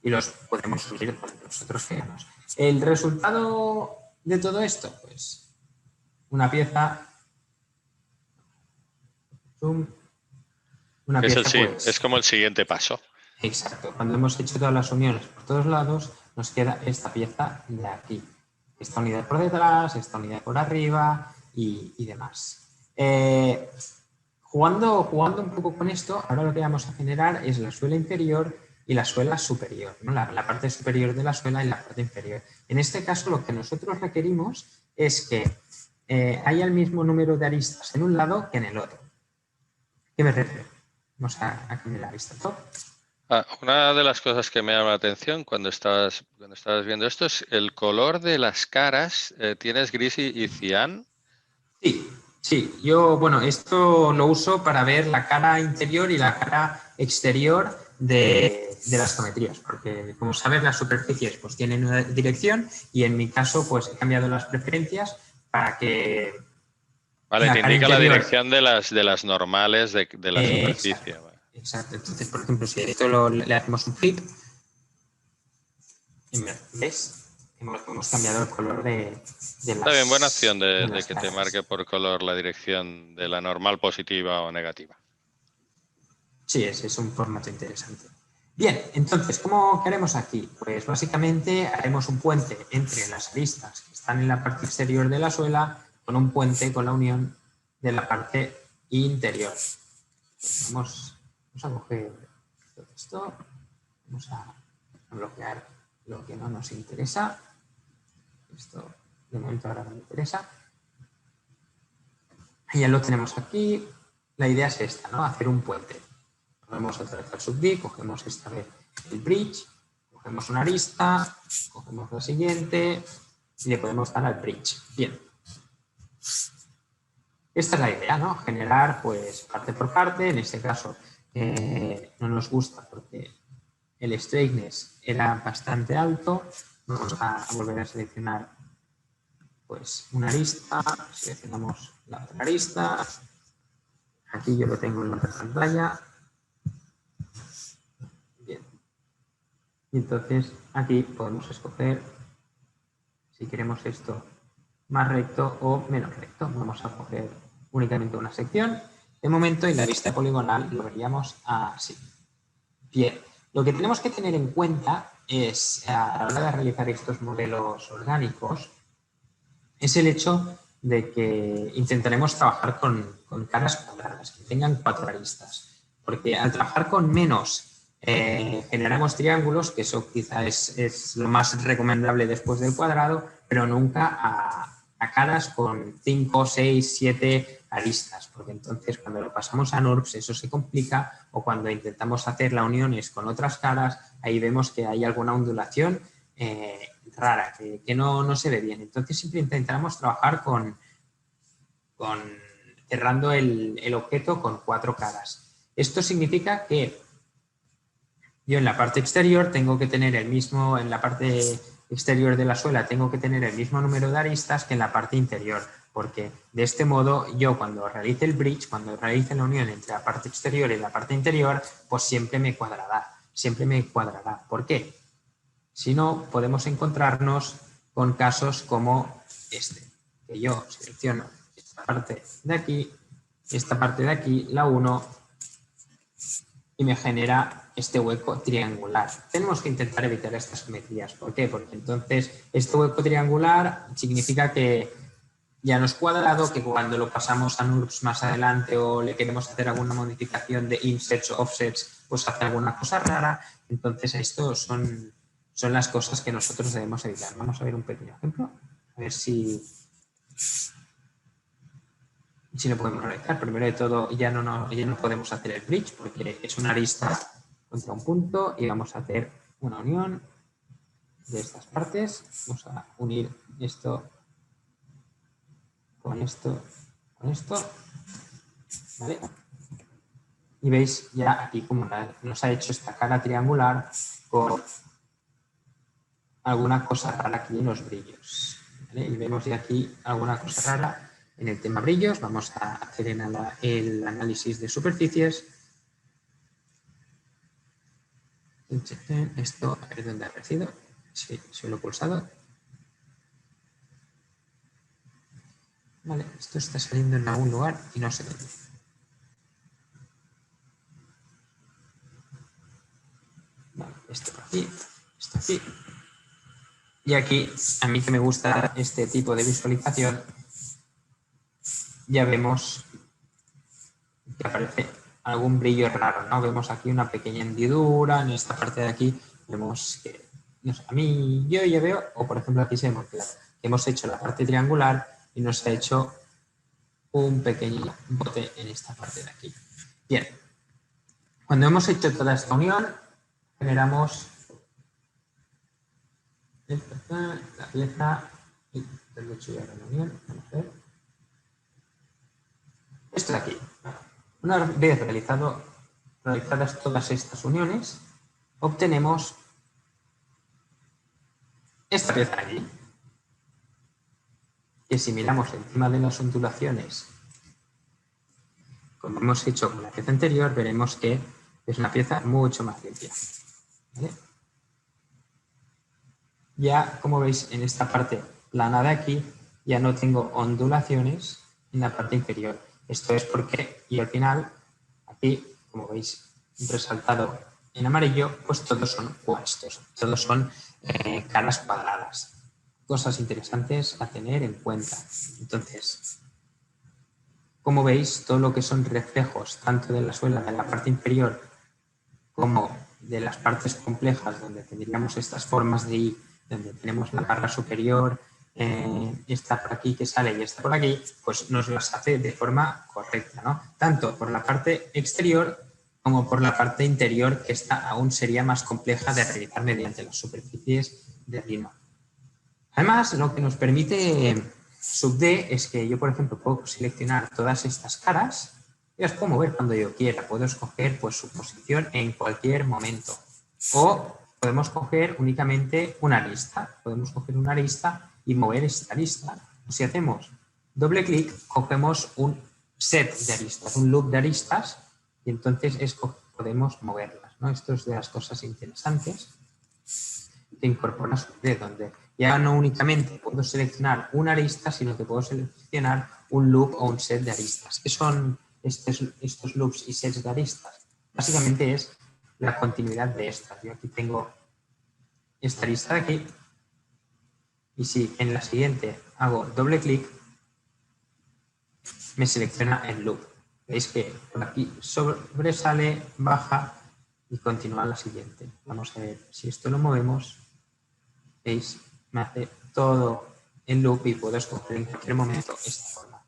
y los podemos unir donde nosotros queramos. El resultado de todo esto, pues una pieza, zoom, una pieza pues... Es como el siguiente paso. Exacto, cuando hemos hecho todas las uniones por todos lados, nos queda esta pieza de aquí. Esta unidad por detrás, esta unidad por arriba y demás. Jugando un poco con esto, ahora lo que vamos a generar es la suela inferior y la suela superior, ¿no? La parte superior de la suela y la parte inferior. En este caso, lo que nosotros requerimos es que haya el mismo número de aristas en un lado que en el otro. ¿Qué me refiero? Vamos a cambiar la arista top. Una de las cosas que me llama la atención cuando estabas viendo esto es el color de las caras. ¿Tienes gris y cian? Sí. Yo, bueno, esto lo uso para ver la cara interior y la cara exterior de las geometrías, porque como sabes las superficies pues tienen una dirección y en mi caso pues he cambiado las preferencias para que Vale, te indica interior, la dirección de las normales de la superficie. Exacto. Entonces, por ejemplo, si a esto le hacemos un flip, ¿ves? Hemos cambiado el color de las... Está bien, buena opción de que caras. te marque por color la dirección de la normal positiva o negativa. Sí, es un formato interesante. Bien, entonces, ¿cómo haremos aquí? Pues básicamente haremos un puente entre las aristas que están en la parte exterior de la suela con un puente con la unión de la parte interior. Pues vamos a coger todo esto, vamos a bloquear lo que no nos interesa. Esto de momento ahora no me interesa. Y ya lo tenemos aquí. La idea es esta, ¿no? Hacer un puente. Vamos otra vez al sub-D, cogemos esta vez el bridge, cogemos una arista, cogemos la siguiente y le podemos dar al bridge. Bien. Esta es la idea, ¿no? Generar pues parte por parte. En este caso no nos gusta porque el straightness era bastante alto. Vamos a volver a seleccionar pues una arista. Seleccionamos la otra arista. Aquí yo lo tengo en la otra pantalla. Bien. Y entonces aquí podemos escoger si queremos esto más recto o menos recto. Vamos a coger únicamente una sección de momento y la vista poligonal lo veríamos así. Bien, lo que tenemos que tener en cuenta es, a la hora de realizar estos modelos orgánicos, es el hecho de que intentaremos trabajar con caras cuadradas, que tengan 4 aristas. Porque al trabajar con menos generamos triángulos, que eso quizá es lo más recomendable después del cuadrado, pero nunca a caras con 5, 6, 7 aristas, porque entonces cuando lo pasamos a NURBS eso se complica, o cuando intentamos hacer las uniones con otras caras, ahí vemos que hay alguna ondulación rara, que no se ve bien. Entonces siempre intentamos trabajar cerrando el objeto con 4 caras. Esto significa que yo en la parte exterior tengo que tener el mismo, en la parte exterior de la suela tengo que tener el mismo número de aristas que en la parte interior, porque de este modo yo cuando realice el bridge, cuando realice la unión entre la parte exterior y la parte interior, pues siempre me cuadrará, siempre me cuadrará. ¿Por qué? Si no, podemos encontrarnos con casos como este, que yo selecciono esta parte de aquí, esta parte de aquí, la uno, y me genera este hueco triangular. Tenemos que intentar evitar estas geometrías. ¿Por qué? Porque entonces este hueco triangular significa que ya no es cuadrado, que cuando lo pasamos a NURBS más adelante o le queremos hacer alguna modificación de insets o offsets, pues hace alguna cosa rara. Entonces esto son las cosas que nosotros debemos evitar. Vamos a ver un pequeño ejemplo, a ver si lo podemos realizar. Primero de todo, ya no podemos hacer el bridge porque es una arista contra un punto y vamos a hacer una unión de estas partes. Vamos a unir esto con esto, con esto. ¿Vale? Y veis ya aquí como nos ha hecho esta cara triangular con alguna cosa rara aquí en los brillos. ¿Vale? Y vemos ya aquí alguna cosa rara en el tema brillos. Vamos a hacer el análisis de superficies. Esto, a ver dónde ha aparecido. Sí, se lo he pulsado. Vale, esto está saliendo en algún lugar y no sé dónde. Vale, esto aquí, esto aquí. Y aquí, a mí que me gusta este tipo de visualización, ya vemos que aparece algún brillo raro, ¿no? Vemos aquí una pequeña hendidura, en esta parte de aquí vemos que, no sé, a mí yo ya veo, o por ejemplo aquí se ve que hemos hecho la parte triangular y nos ha hecho un pequeño bote en esta parte de aquí. Bien, cuando hemos hecho toda esta unión, generamos la pieza y el hecho ya de la unión, vamos a ver. Esto de aquí. Una vez realizadas todas estas uniones, obtenemos esta pieza de aquí, que si miramos encima de las ondulaciones, como hemos hecho con la pieza anterior, veremos que es una pieza mucho más limpia. ¿Vale? Ya, como veis, en esta parte plana de aquí, ya no tengo ondulaciones en la parte inferior. Esto es porque, y al final, aquí, como veis, resaltado en amarillo, pues todos son cuadros, todos son caras cuadradas. Cosas interesantes a tener en cuenta. Entonces, como veis, todo lo que son reflejos, tanto de la suela, de la parte inferior, como de las partes complejas, donde tendríamos estas formas de I, donde tenemos la barra superior, esta por aquí que sale y esta por aquí, pues nos las hace de forma correcta, ¿no? Tanto por la parte exterior como por la parte interior, que esta aún sería más compleja de realizar mediante las superficies de lino. Además, lo que nos permite sub D es que yo, por ejemplo, puedo seleccionar todas estas caras y las puedo mover cuando yo quiera. Puedo escoger pues, su posición en cualquier momento. O podemos coger únicamente una arista. Podemos coger una arista y mover esta arista. Si hacemos doble clic, cogemos un set de aristas, un loop de aristas, y entonces podemos moverlas, ¿no? Esto es de las cosas interesantes que incorpora SUBD, donde ya no únicamente puedo seleccionar una arista, sino que puedo seleccionar un loop o un set de aristas. ¿Qué son estos loops y sets de aristas? Básicamente es la continuidad de estas. Yo aquí tengo esta arista de aquí, y si en la siguiente hago doble clic, me selecciona el loop. Veis que por aquí sobresale, baja y continúa la siguiente. Vamos a ver si esto lo movemos. Veis, me hace todo el loop y puedo escoger en cualquier momento esta forma.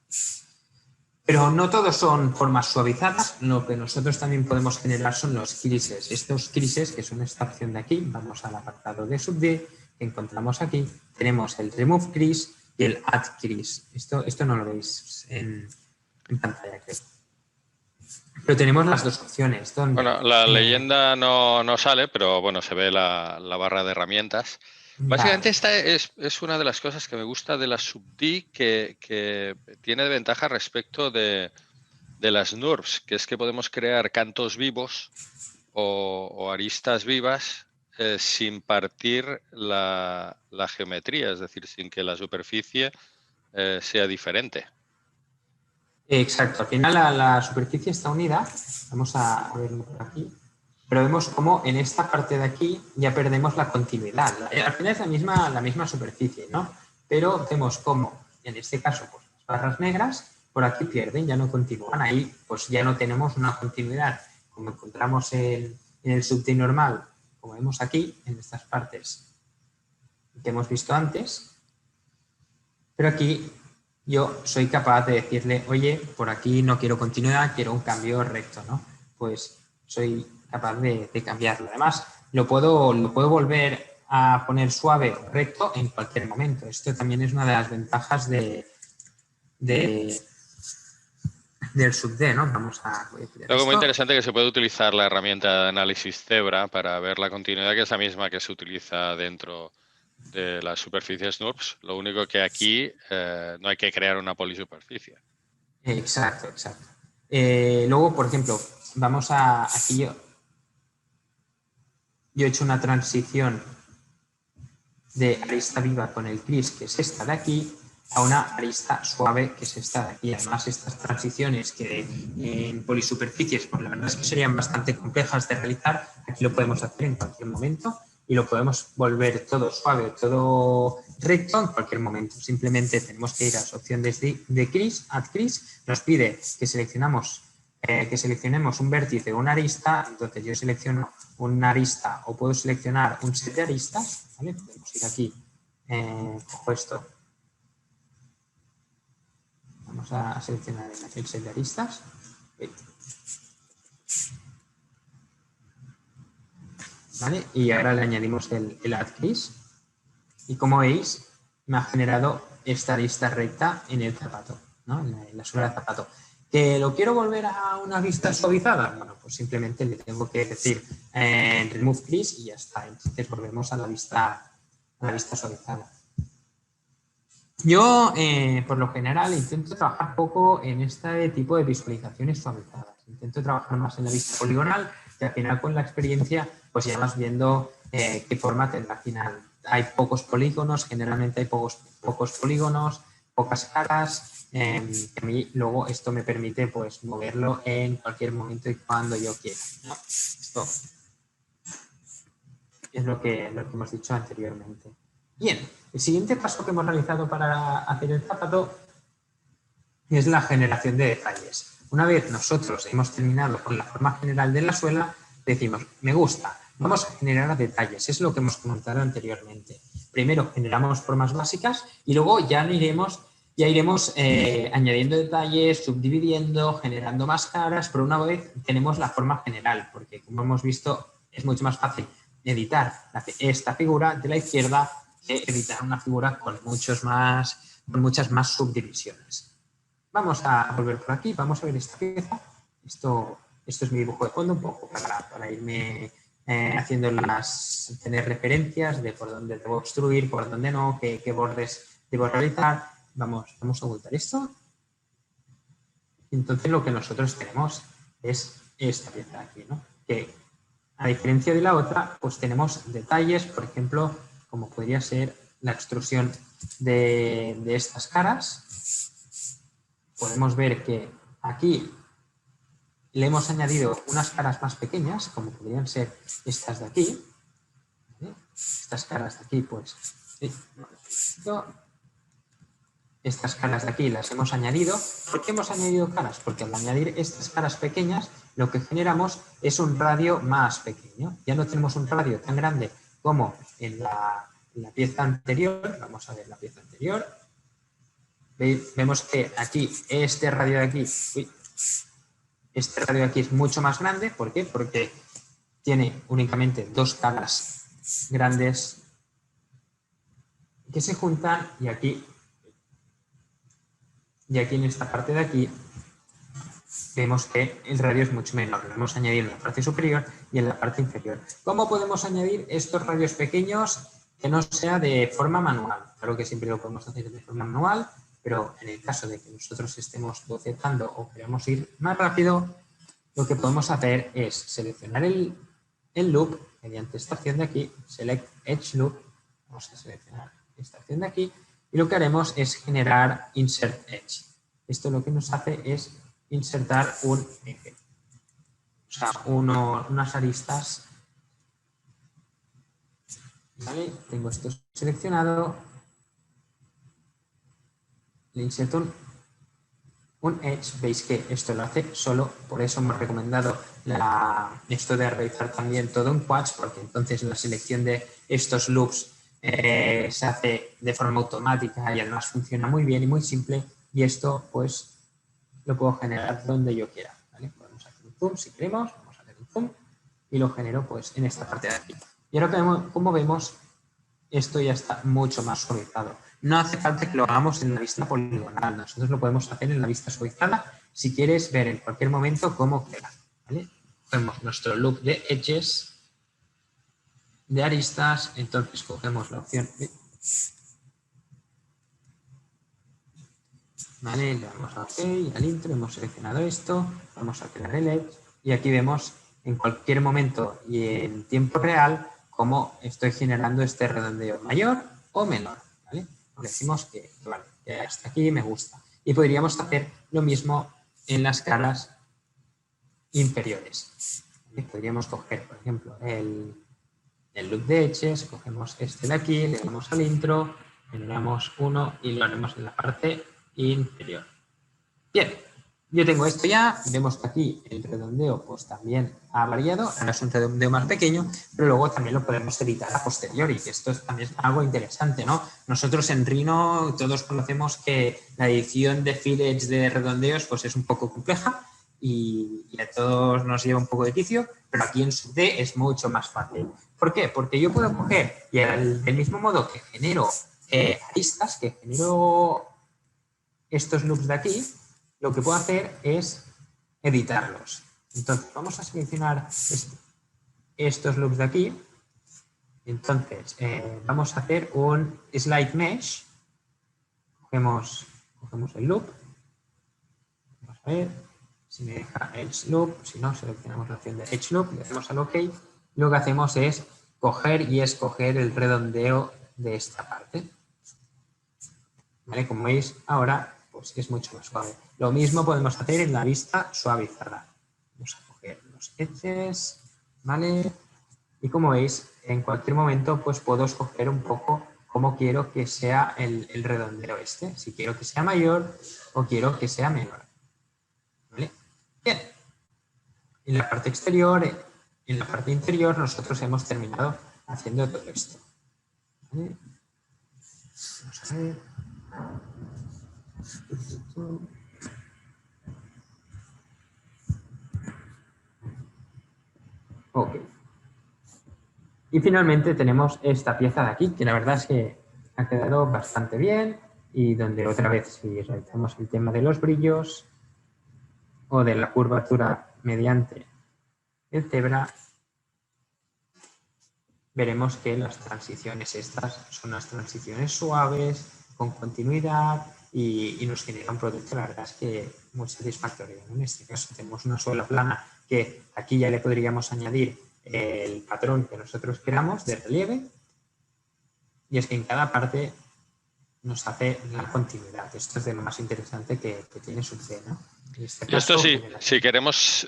Pero no todos son formas suavizadas. Lo que nosotros también podemos generar son los creases. Estos creases, que son esta opción de aquí, vamos al apartado de SUBD, que encontramos aquí. Tenemos el Remove Crease y el Add Crease. Esto no lo veis en pantalla, creo. Pero tenemos las dos opciones. Bueno, la leyenda no sale, pero bueno, se ve la barra de herramientas. Básicamente esta es una de las cosas que me gusta de la SUBD que tiene de ventaja respecto de las NURBS, que es que podemos crear cantos vivos o aristas vivas sin partir la geometría, es decir, sin que la superficie sea diferente. Exacto, al final la superficie está unida, vamos a verlo por aquí, pero vemos como en esta parte de aquí ya perdemos la continuidad. Al final es la misma superficie, ¿no? Pero vemos como, en este caso, pues, las barras negras por aquí pierden, ya no continúan, ahí pues ya no tenemos una continuidad, como encontramos en el SUBD normal, como vemos aquí, en estas partes que hemos visto antes, pero aquí yo soy capaz de decirle, oye, por aquí no quiero continuidad, quiero un cambio recto, ¿no? Pues soy capaz de cambiarlo. Además, lo puedo volver a poner suave o recto en cualquier momento. Esto también es una de las ventajas del SUBD, ¿no? Vamos a... Luego muy interesante que se puede utilizar la herramienta de análisis Zebra para ver la continuidad, que es la misma que se utiliza dentro de las superficies NURBS. Lo único que aquí no hay que crear una polisuperficie. Exacto. Luego, por ejemplo, vamos a... Aquí yo he hecho una transición de arista viva con el crease, que es esta de aquí, a una arista suave, que es esta de aquí. Además, estas transiciones que en polisuperficies, pues la verdad es que serían bastante complejas de realizar, aquí lo podemos hacer en cualquier momento y lo podemos volver todo suave, todo recto en cualquier momento. Simplemente tenemos que ir a las opciones de crease, Add Crease, nos pide que seleccionemos un vértice o una arista, entonces yo selecciono una arista o puedo seleccionar un set de aristas, ¿vale? Podemos ir aquí, cojo esto, vamos a seleccionar el set de aristas, ¿vale? Y ahora le añadimos el Add Crease y como veis me ha generado esta arista recta en el zapato, ¿no? En la suela del zapato. ¿Que lo quiero volver a una vista suavizada? Bueno, pues simplemente le tengo que decir Remove Crease y ya está. Entonces volvemos a la vista suavizada. Yo, por lo general, intento trabajar poco en este tipo de visualizaciones suavizadas. Intento trabajar más en la vista poligonal, que al final con la experiencia pues ya vas viendo qué forma tendrá al final. Hay pocos polígonos, generalmente hay pocos polígonos, pocas caras. A mí luego esto me permite pues moverlo en cualquier momento y cuando yo quiera, ¿no? Esto es lo que hemos dicho anteriormente. Bien, el siguiente paso que hemos realizado para hacer el zapato es la generación de detalles. Una vez nosotros hemos terminado con la forma general de la suela, decimos, me gusta, vamos a generar detalles. Es lo que hemos comentado anteriormente. Primero generamos formas básicas y luego ya iremos añadiendo detalles, subdividiendo, generando más caras, pero una vez tenemos la forma general, porque como hemos visto es mucho más fácil editar esta figura de la izquierda que editar una figura con muchos más con muchas más subdivisiones. Vamos a volver por aquí, vamos a ver esta pieza. Esto es mi dibujo de fondo, un poco para irme haciendo tener referencias de por dónde debo obstruir, por dónde no, qué bordes debo realizar. Vamos a ocultar esto. Entonces lo que nosotros tenemos es esta pieza de aquí, ¿no? Que a diferencia de la otra, pues tenemos detalles, por ejemplo, como podría ser la extrusión de estas caras. Podemos ver que aquí le hemos añadido unas caras más pequeñas, como podrían ser estas de aquí. ¿Vale? Estas caras de aquí, pues... Estas caras de aquí las hemos añadido. ¿Por qué hemos añadido caras? Porque al añadir estas caras pequeñas, lo que generamos es un radio más pequeño. Ya no tenemos un radio tan grande como en la pieza anterior. Vamos a ver la pieza anterior. Vemos que aquí, este radio de aquí, este radio de aquí es mucho más grande. ¿Por qué? Porque tiene únicamente dos caras grandes que se juntan y aquí en esta parte de aquí vemos que el radio es mucho menor. Lo hemos añadido en la parte superior y en la parte inferior. ¿Cómo podemos añadir estos radios pequeños que no sea de forma manual? Claro que siempre lo podemos hacer de forma manual, pero en el caso de que nosotros estemos bocetando o queramos ir más rápido, lo que podemos hacer es seleccionar el loop mediante esta opción de aquí, Select Edge Loop. Vamos a seleccionar esta opción de aquí y lo que haremos es generar Insert Edge. Esto lo que nos hace es insertar un eje, o sea, unas aristas. ¿Vale? Tengo esto seleccionado, le inserto un edge. Veis que esto lo hace solo, por eso hemos recomendado esto de realizar también todo en quads, porque entonces la selección de estos loops se hace de forma automática y además funciona muy bien y muy simple, y esto pues lo puedo generar donde yo quiera. ¿Vale? Podemos hacer un zoom si queremos, vamos a hacer un zoom y lo genero pues en esta parte de aquí. Y ahora como vemos, esto ya está mucho más suavizado. No hace falta que lo hagamos en la vista poligonal, nosotros lo podemos hacer en la vista suavizada si quieres ver en cualquier momento cómo queda. ¿Vale? Cogemos nuestro loop de edges, de aristas, entonces cogemos la opción de... Vale, le damos a OK, al intro, hemos seleccionado esto, vamos a crear el edge y aquí vemos en cualquier momento y en tiempo real cómo estoy generando este redondeo mayor o menor. ¿Vale? Le decimos que vale, que hasta aquí me gusta. Y podríamos hacer lo mismo en las caras inferiores. ¿Vale? Podríamos coger, por ejemplo, el loop de edges, cogemos este de aquí, le damos al intro, generamos uno y lo haremos en la parte inferior. Bien, yo tengo esto ya, vemos que aquí el redondeo pues también ha variado, ahora es un redondeo más pequeño, pero luego también lo podemos editar a posteriori, que esto es también algo interesante, ¿no? Nosotros en Rhino todos conocemos que la edición de fillets de redondeos pues es un poco compleja y a todos nos lleva un poco de quicio, pero aquí en Sub D es mucho más fácil. ¿Por qué? Porque yo puedo coger y del mismo modo que genero aristas, que genero estos loops de aquí, lo que puedo hacer es editarlos. Entonces, vamos a seleccionar estos loops de aquí. Entonces, vamos a hacer un slide mesh. Cogemos el loop. Vamos a ver si me deja edge loop. Si no, seleccionamos la opción de edge loop, le damos al OK. Lo que hacemos es coger y escoger el redondeo de esta parte. ¿Vale? Como veis, ahora pues es mucho más suave. Lo mismo podemos hacer en la vista suavizada. Vamos a coger los edges, ¿vale? Y como veis, en cualquier momento pues puedo escoger un poco cómo quiero que sea el redondeo este. Si quiero que sea mayor o quiero que sea menor. ¿Vale? Bien. En la parte exterior, en la parte interior, nosotros hemos terminado haciendo todo esto. ¿Vale? Vamos a ver. Ok. Y finalmente tenemos esta pieza de aquí, que la verdad es que ha quedado bastante bien. y donde otra vez si realizamos el tema de los brillos o de la curvatura mediante el cebra, veremos que las transiciones estas son las transiciones suaves, con continuidad y nos genera un producto, la verdad es que muy satisfactorio. En este caso tenemos una suela plana que aquí ya le podríamos añadir el patrón que nosotros queramos de relieve, y es que en cada parte nos hace la continuidad. Esto es de lo más interesante que tiene SUBD, ¿no? En este caso, esto sí, si queremos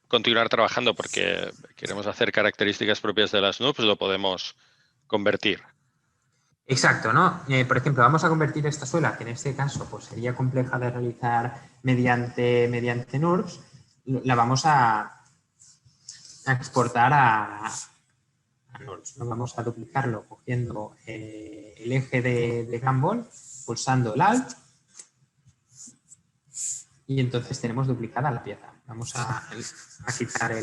continuar trabajando porque queremos hacer características propias de las NURBS, lo podemos convertir. Exacto, ¿no? Por ejemplo, vamos a convertir esta suela, que en este caso pues, sería compleja de realizar mediante NURBS, la vamos a exportar a NURBS, ¿no? Vamos a duplicarlo cogiendo el eje de Gumball, pulsando el Alt, y entonces tenemos duplicada la pieza. Vamos a quitar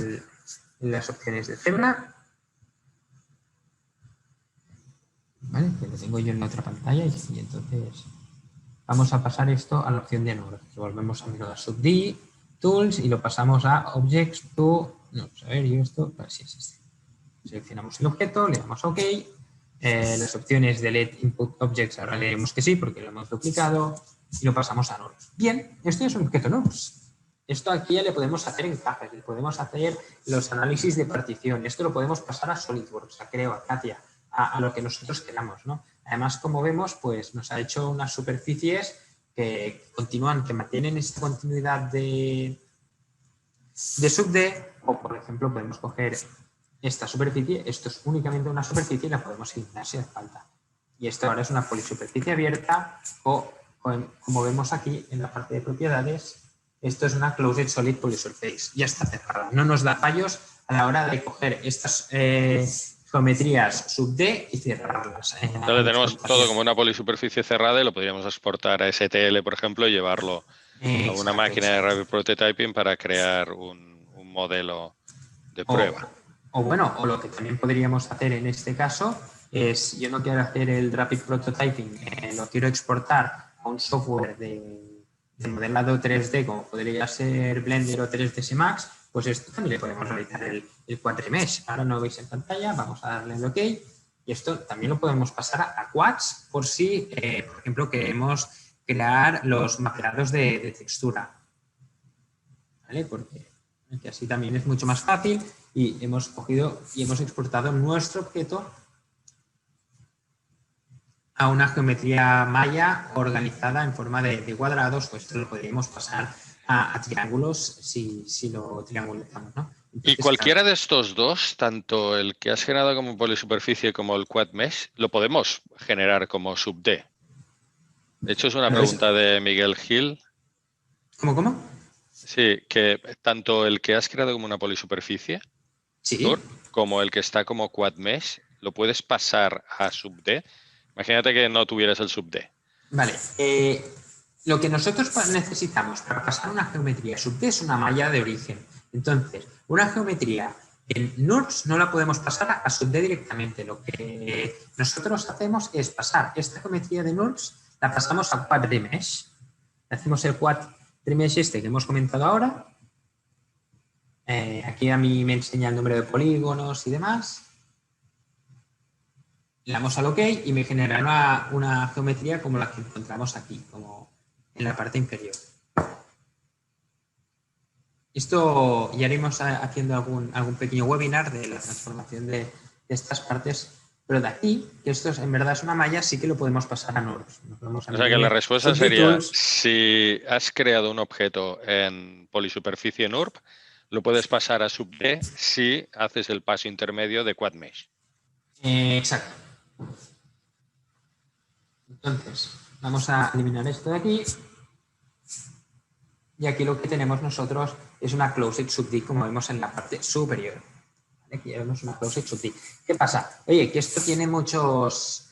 las opciones de cebra, ¿vale? Que lo tengo yo en la otra pantalla, y entonces vamos a pasar esto a la opción de NURBS. Volvemos a mirar a SUBD, Tools, y lo pasamos a Objects to... No, a ver, yo esto, para si es este. Seleccionamos el objeto, le damos OK. Las opciones de Let Input Objects ahora le diremos que sí porque lo hemos duplicado y lo pasamos a NURBS. Bien, esto es un objeto NURBS. Esto aquí ya le podemos hacer encajes, le podemos hacer los análisis de partición. Esto lo podemos pasar a SolidWorks, a Creo, a Katia, a lo que nosotros queramos, ¿no? Además, como vemos, pues nos ha hecho unas superficies que continúan, que mantienen esta continuidad de SUBD, o por ejemplo podemos coger esta superficie, esto es únicamente una superficie y la podemos eliminar si hace falta. Y esto ahora es una polisuperficie abierta o como vemos aquí en la parte de propiedades, esto es una Closed Solid Polysurface, ya está cerrada. No nos da fallos a la hora de coger estas geometrías SUBD y cerrarlas. Entonces tenemos todo como una polisuperficie cerrada y lo podríamos exportar a STL, por ejemplo, y llevarlo a una máquina de Rapid Prototyping para crear un modelo de prueba. O lo que también podríamos hacer en este caso es, yo no quiero hacer el Rapid Prototyping, lo quiero exportar a un software de modelado 3D como podría ser Blender o 3ds Max, pues esto también le podemos realizar el Quadrimesh. Ahora no lo veis en pantalla, vamos a darle el OK. Y esto también lo podemos pasar a Quads por si, por ejemplo, queremos crear los mapeados de textura. ¿Vale? Porque así también es mucho más fácil y hemos cogido y hemos exportado nuestro objeto a una geometría maya organizada en forma de cuadrados, pues esto lo podríamos pasar a triángulos si lo triangulamos, ¿no? Entonces, y cualquiera de estos dos, tanto el que has generado como polisuperficie como el Quad Mesh, lo podemos generar como SUBD. De hecho, es una pregunta de Miguel Gil. ¿Cómo? Sí, que tanto el que has creado como una polisuperficie, sí, como el que está como Quad Mesh, lo puedes pasar a SUBD. Imagínate que no tuvieras el SUBD. Vale. Lo que nosotros necesitamos para pasar una geometría SUBD es una malla de origen. Entonces, una geometría en NURBS no la podemos pasar a SUBD directamente. Lo que nosotros hacemos es pasar esta geometría de NURBS, la pasamos a Quadrimesh. Hacemos el Quadrimesh este que hemos comentado ahora. Aquí a mí me enseña el número de polígonos y demás. Le damos al OK y me generará una geometría como la que encontramos aquí, como en la parte inferior. Esto ya haremos haciendo algún pequeño webinar de la transformación de estas partes, pero de aquí, que esto en verdad es una malla, sí que lo podemos pasar a NURBS. O sea que la respuesta sería, si has creado un objeto en polisuperficie NURB, lo puedes pasar a SUBD si haces el paso intermedio de Quad Mesh. Exacto. Entonces, vamos a eliminar esto de aquí. Y aquí lo que tenemos nosotros es una Closed SUBD, como vemos en la parte superior. ¿Vale? Aquí ya vemos una Closed SUBD. ¿Qué pasa? Oye, que esto tiene muchas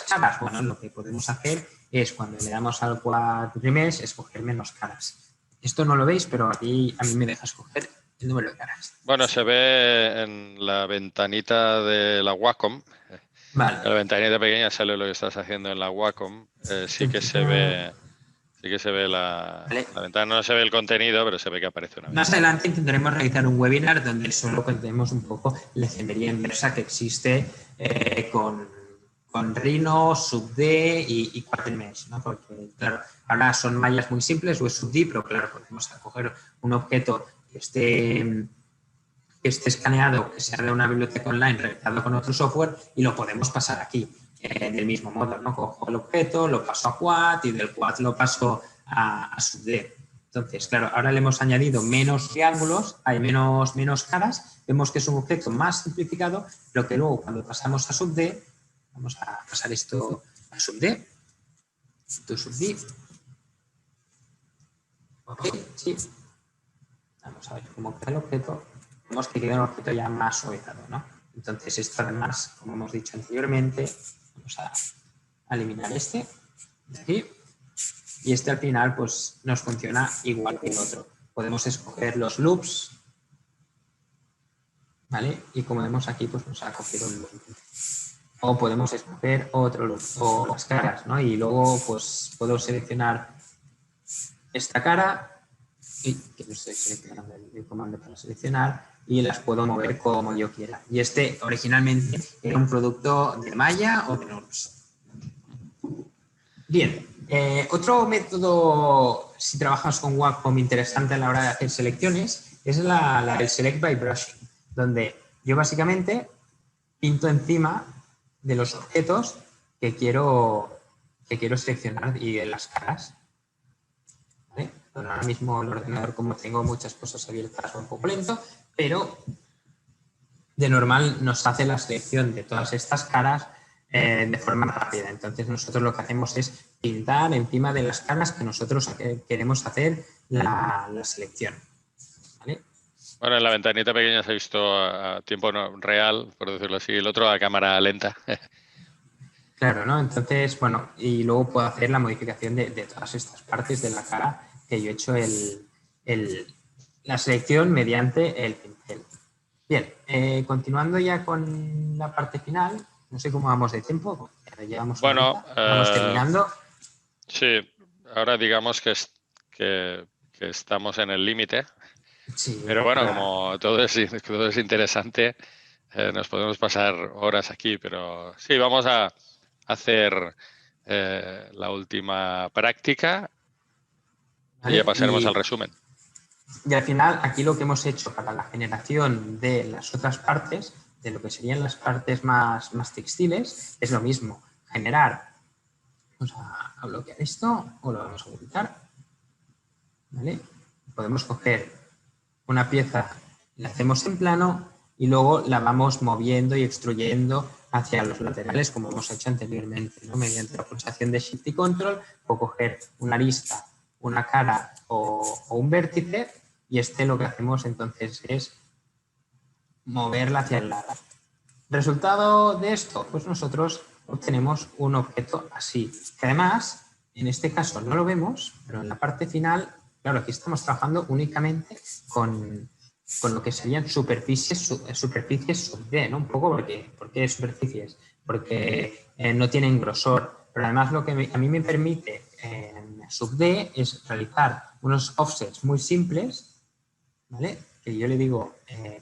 caras. Bueno, lo que podemos hacer es cuando le damos al Quadrimesh escoger menos caras. Esto no lo veis, pero aquí a mí me deja escoger el número de caras. Bueno, se ve en la ventanita de la Wacom Vale. En la ventanita pequeña sale lo que estás haciendo en la Wacom. Sí que se ve la Vale. ventana, no se ve el contenido, pero se ve que aparece una Más ventana. adelante intentaremos realizar un webinar donde solo contemos un poco la ingeniería inversa que existe con Rhino, SUBD y Quatermesh, ¿no? Porque, claro, ahora son mallas muy simples o es SUBD, pero claro, podemos coger un objeto que esté escaneado, que sea de una biblioteca online realizado con otro software y lo podemos pasar aquí del mismo modo, ¿no? Cojo el objeto, lo paso a Quad y del Quad lo paso a SUBD. Entonces, claro, ahora le hemos añadido menos triángulos, hay menos caras, vemos que es un objeto más simplificado, pero que luego cuando pasamos a SUBD, vamos a pasar esto a SUBD, ok, sí, vamos a ver cómo queda el objeto, vemos que queda un objeto ya más suavizado, ¿no? Entonces, esto además, como hemos dicho anteriormente, vamos a eliminar este de aquí. Y este al final pues nos funciona igual que el otro. Podemos escoger los loops, ¿vale? Y como vemos aquí, pues nos ha cogido un loop. O podemos escoger otro loop o las caras, ¿no? Y luego pues puedo seleccionar esta cara, y que no estoy seleccionando el comando para seleccionar, y las puedo mover como yo quiera. Y este originalmente era un producto de Maya o de Norms. Bien, otro método, si trabajas con Wacom, interesante a la hora de hacer selecciones, es el Select by Brushing, donde yo básicamente pinto encima de los objetos que quiero seleccionar y de las caras. ¿Vale? Bueno, ahora mismo el ordenador, como tengo muchas cosas abiertas, va un poco lento, pero de normal nos hace la selección de todas estas caras de forma rápida. Entonces nosotros lo que hacemos es pintar encima de las caras que nosotros queremos hacer la selección. ¿Vale? Bueno, en la ventanita pequeña se ha visto a tiempo real, por decirlo así, el otro a cámara lenta. Claro, ¿no? Entonces, bueno, y luego puedo hacer la modificación de todas estas partes de la cara que yo he hecho la selección mediante el pincel. Bien, continuando ya con la parte final, no sé cómo vamos de tiempo, ya llevamos una Bueno, horita, vamos terminando. sí, ahora digamos que estamos en el límite, Sí, pero bueno, claro. como todo es interesante, nos podemos pasar horas aquí, pero sí, vamos a hacer la última práctica y ya ¿Vale? pasaremos al resumen. Y al final, aquí lo que hemos hecho para la generación de las otras partes, de lo que serían las partes más textiles, es lo mismo. Generar, vamos a bloquear esto o lo vamos a ubicar. ¿Vale? Podemos coger una pieza, la hacemos en plano y luego la vamos moviendo y extruyendo hacia los laterales, como hemos hecho anteriormente, ¿no? Mediante la pulsación de Shift y Control, puedo coger una arista, una cara o un vértice, y lo que hacemos entonces es moverla hacia el lado. ¿Resultado de esto? Pues nosotros obtenemos un objeto así, que además, en este caso no lo vemos, pero en la parte final, claro, aquí estamos trabajando únicamente con lo que serían superficies sub D, ¿no? Un poco ¿por qué superficies? Porque no tienen grosor, pero además lo que a mí me permite en sub D es realizar unos offsets muy simples, ¿vale? Que yo le digo,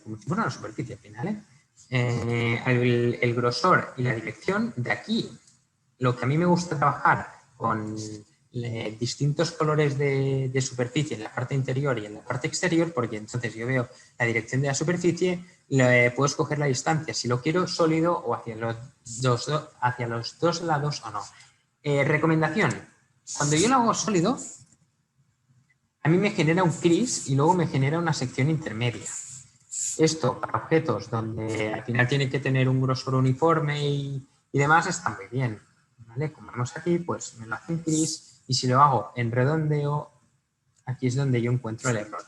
como si fuera una superficie al final, el grosor y la dirección de aquí. Lo que a mí me gusta trabajar con distintos colores de superficie en la parte interior y en la parte exterior, porque entonces yo veo la dirección de la superficie, puedo escoger la distancia, si lo quiero sólido o hacia los dos lados o no. Recomendación, cuando yo lo hago sólido, a mí me genera un crease y luego me genera una sección intermedia. Esto para objetos donde al final tiene que tener un grosor uniforme y demás está muy bien. ¿Vale? Como vemos aquí, pues me lo hace en crease, y si lo hago en redondeo, aquí es donde yo encuentro el error.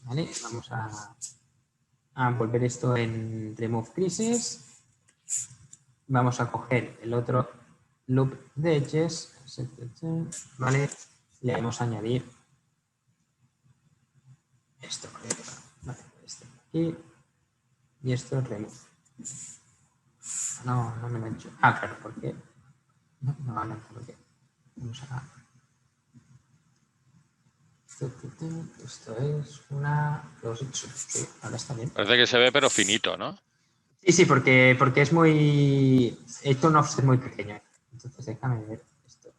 ¿Vale? Vamos a volver esto en Remove Creases. Vamos a coger el otro loop de edges, ¿vale? Le vamos a añadir esto, ¿vale? Este aquí y esto remove. No, no me lo he hecho. Ah, claro, porque... No, porque... Vamos a... Esto es una... Sí, ahora está bien. Parece que se ve, pero finito, ¿no? Sí, porque es muy... He hecho un offset muy pequeño. Entonces déjame ver esto.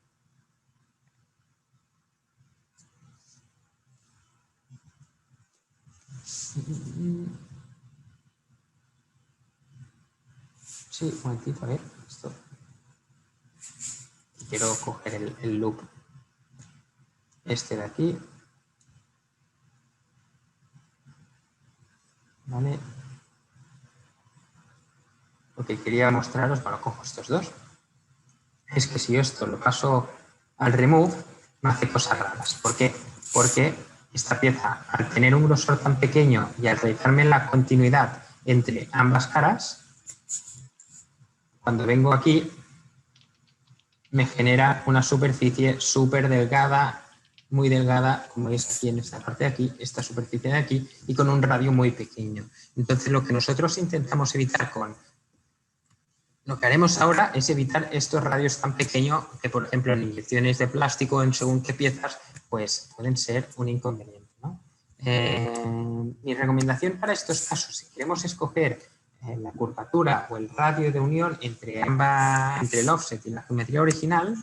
Sí, un momentito, a ver. Esto. Quiero coger el loop este de aquí. ¿Vale? Lo que quería mostraros, bueno, cojo estos dos. Es que si yo esto lo paso al remove, me hace cosas raras. ¿Por qué? Porque esta pieza, al tener un grosor tan pequeño y al realizarme la continuidad entre ambas caras, cuando vengo aquí, me genera una superficie súper delgada, muy delgada, como es aquí en esta parte de aquí, esta superficie de aquí, y con un radio muy pequeño. Entonces, lo que nosotros intentamos evitar con... Lo que haremos ahora es evitar estos radios tan pequeños que, por ejemplo, en inyecciones de plástico en según qué piezas, pues pueden ser un inconveniente, ¿no? Mi recomendación para estos casos, si queremos escoger la curvatura o el radio de unión entre el offset y la geometría original,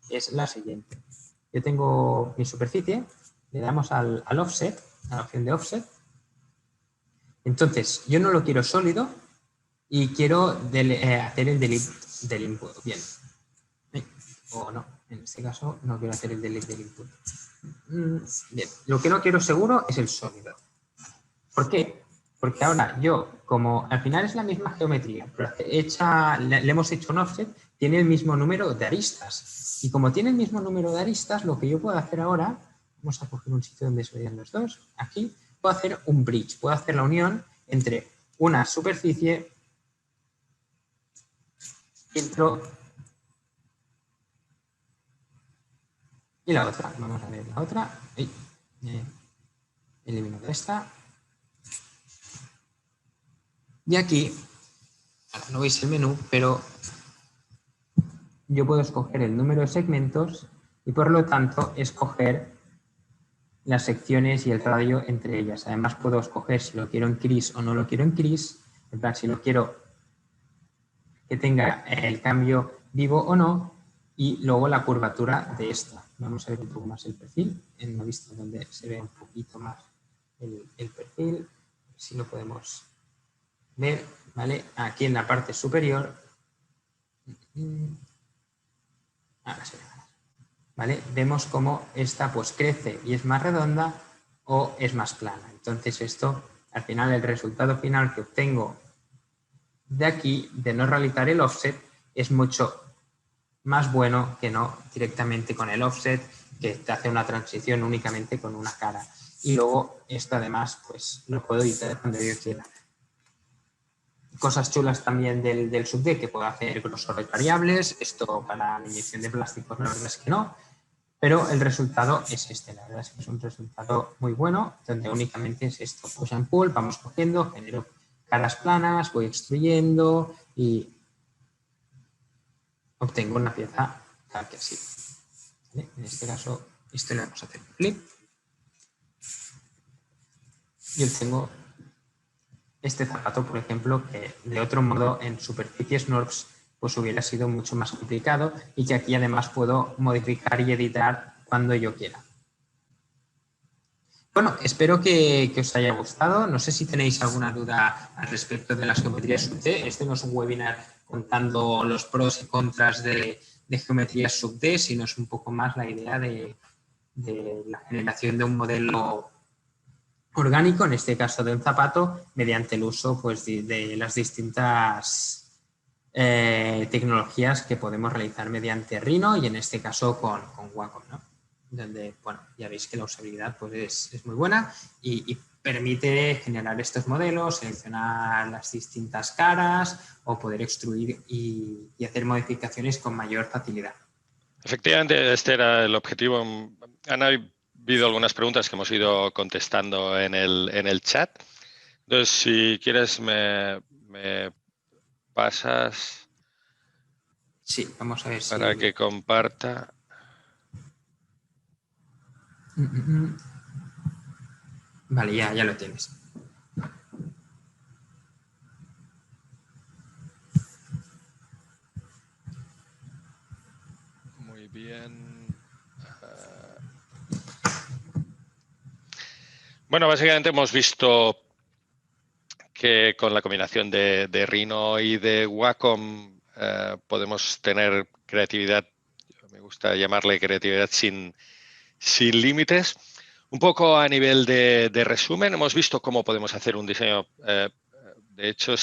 es la siguiente. Yo tengo mi superficie, le damos al offset, a la opción de offset. Entonces, yo no lo quiero sólido, y quiero hacer el delete del input. Bien. O no, en este caso no quiero hacer el delete del input. Bien, lo que no quiero seguro es el sólido. ¿Por qué? Porque ahora yo, como al final es la misma geometría, pero le hemos hecho un offset, tiene el mismo número de aristas. Y como tiene el mismo número de aristas, lo que yo puedo hacer ahora, vamos a coger un sitio donde se vean los dos, aquí, puedo hacer un bridge, puedo hacer la unión entre una superficie filtro y la otra. Vamos a ver la otra. Elimino esta. Y aquí, ahora no veis el menú, pero yo puedo escoger el número de segmentos y por lo tanto escoger las secciones y el radio entre ellas. Además puedo escoger si lo quiero en Cris o no lo quiero en Cris. En plan, si lo quiero que tenga el cambio vivo o no, y luego la curvatura de esta. Vamos a ver un poco más el perfil, en una vista donde se ve un poquito más el perfil, si lo podemos ver, ¿vale? Aquí en la parte superior, ahora se ve, ¿vale? Vemos cómo esta pues crece y es más redonda o es más plana. Entonces esto, al final, el resultado final que obtengo de aquí, de no realizar el offset, es mucho más bueno que no directamente con el offset, que te hace una transición únicamente con una cara. Y luego esto además pues lo puedo editar cuando yo quiera. Cosas chulas también del subD, que puedo hacer grosores variables. Esto para la inyección de plásticos la verdad es que no, pero el resultado es este. La verdad es que es un resultado muy bueno, donde únicamente es esto, push and pull, vamos cogiendo, genero caras planas, voy extruyendo y obtengo una pieza tal que así. ¿Vale? En este caso, esto le vamos a hacer un flip. Y obtengo este zapato, por ejemplo, que de otro modo en superficies NURBS pues hubiera sido mucho más complicado y que aquí además puedo modificar y editar cuando yo quiera. Bueno, espero que os haya gustado. No sé si tenéis alguna duda al respecto de las geometrías sub D. Este no es un webinar contando los pros y contras de geometrías sub D, sino es un poco más la idea de la generación de un modelo orgánico, en este caso de un zapato, mediante el uso pues, de las distintas tecnologías que podemos realizar mediante Rhino y en este caso con Wacom, ¿no? Donde, bueno, ya veis que la usabilidad pues, es muy buena y permite generar estos modelos, seleccionar las distintas caras o poder extruir y hacer modificaciones con mayor facilidad. Efectivamente, este era el objetivo. Han habido algunas preguntas que hemos ido contestando en el chat. Entonces, si quieres, me pasas Sí, vamos a ver si... Para que comparta. Vale, ya lo tienes. Muy bien. Bueno, básicamente hemos visto que con la combinación de Rhino y de Wacom podemos tener creatividad, me gusta llamarle creatividad sin límites. Un poco a nivel de resumen, hemos visto cómo podemos hacer un diseño. De hecho,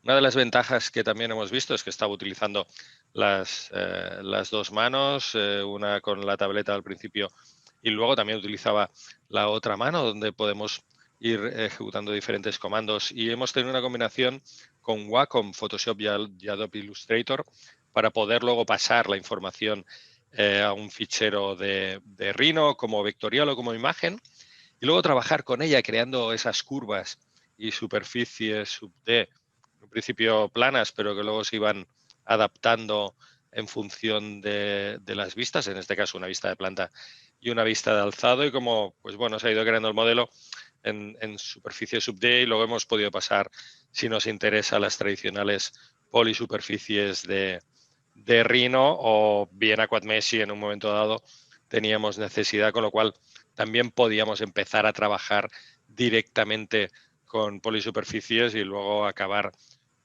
una de las ventajas que también hemos visto es que estaba utilizando las dos manos, una con la tableta al principio y luego también utilizaba la otra mano donde podemos ir ejecutando diferentes comandos, y hemos tenido una combinación con Wacom, Photoshop y Adobe Illustrator para poder luego pasar la información a un fichero de Rhino como vectorial o como imagen, y luego trabajar con ella creando esas curvas y superficies sub-D, en un principio planas, pero que luego se iban adaptando en función de las vistas, en este caso una vista de planta y una vista de alzado, y como pues bueno, se ha ido creando el modelo en superficie sub-D, y luego hemos podido pasar, si nos interesa, las tradicionales polisuperficies de Rhino, o bien a Quadmesh en un momento dado teníamos necesidad, con lo cual también podíamos empezar a trabajar directamente con polisuperficies y luego acabar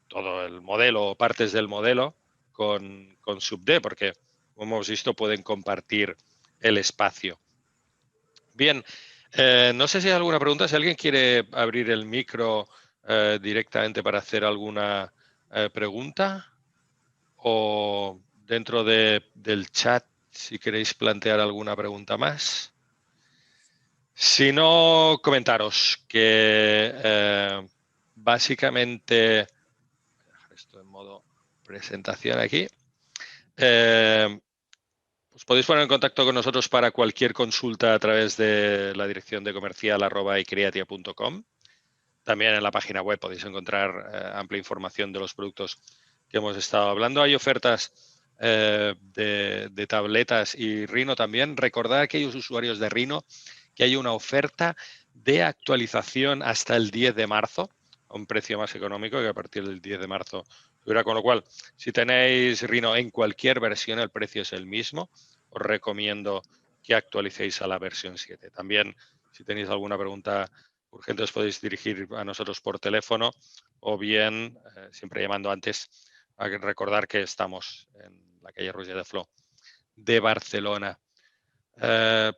todo el modelo o partes del modelo con sub-D, porque como hemos visto pueden compartir el espacio. Bien, no sé si hay alguna pregunta. Si alguien quiere abrir el micro directamente para hacer alguna pregunta, o dentro del chat, si queréis plantear alguna pregunta más. Si no, comentaros que básicamente, voy a dejar esto en modo presentación aquí, os podéis poner en contacto con nosotros para cualquier consulta a través de la dirección de comercial@icreatia.com. También en la página web podéis encontrar amplia información de los productos que hemos estado hablando. Hay ofertas de tabletas y Rhino también. Recordad a aquellos usuarios de Rhino que hay una oferta de actualización hasta el 10 de marzo, a un precio más económico, que a partir del 10 de marzo subirá. Con lo cual, si tenéis Rhino en cualquier versión, el precio es el mismo. Os recomiendo que actualicéis a la versión 7. También, si tenéis alguna pregunta urgente, os podéis dirigir a nosotros por teléfono, o bien, siempre llamando antes, a recordar que estamos en la calle Roger de Flor de Barcelona.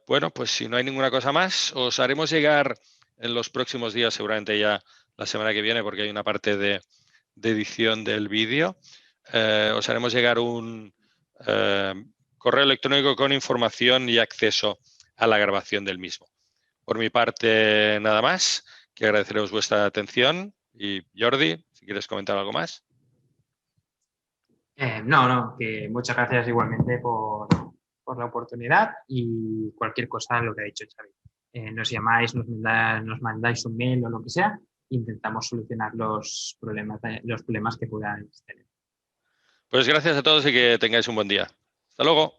Bueno, pues si no hay ninguna cosa más, os haremos llegar en los próximos días, seguramente ya la semana que viene, porque hay una parte de edición del vídeo, os haremos llegar un correo electrónico con información y acceso a la grabación del mismo. Por mi parte, nada más, que agradeceros vuestra atención. Y Jordi, si quieres comentar algo más. No, que muchas gracias igualmente por la oportunidad, y cualquier cosa, lo que ha dicho Xavi. Nos llamáis, nos mandáis un mail o lo que sea, intentamos solucionar los problemas que puedan tener. Pues gracias a todos y que tengáis un buen día. Hasta luego.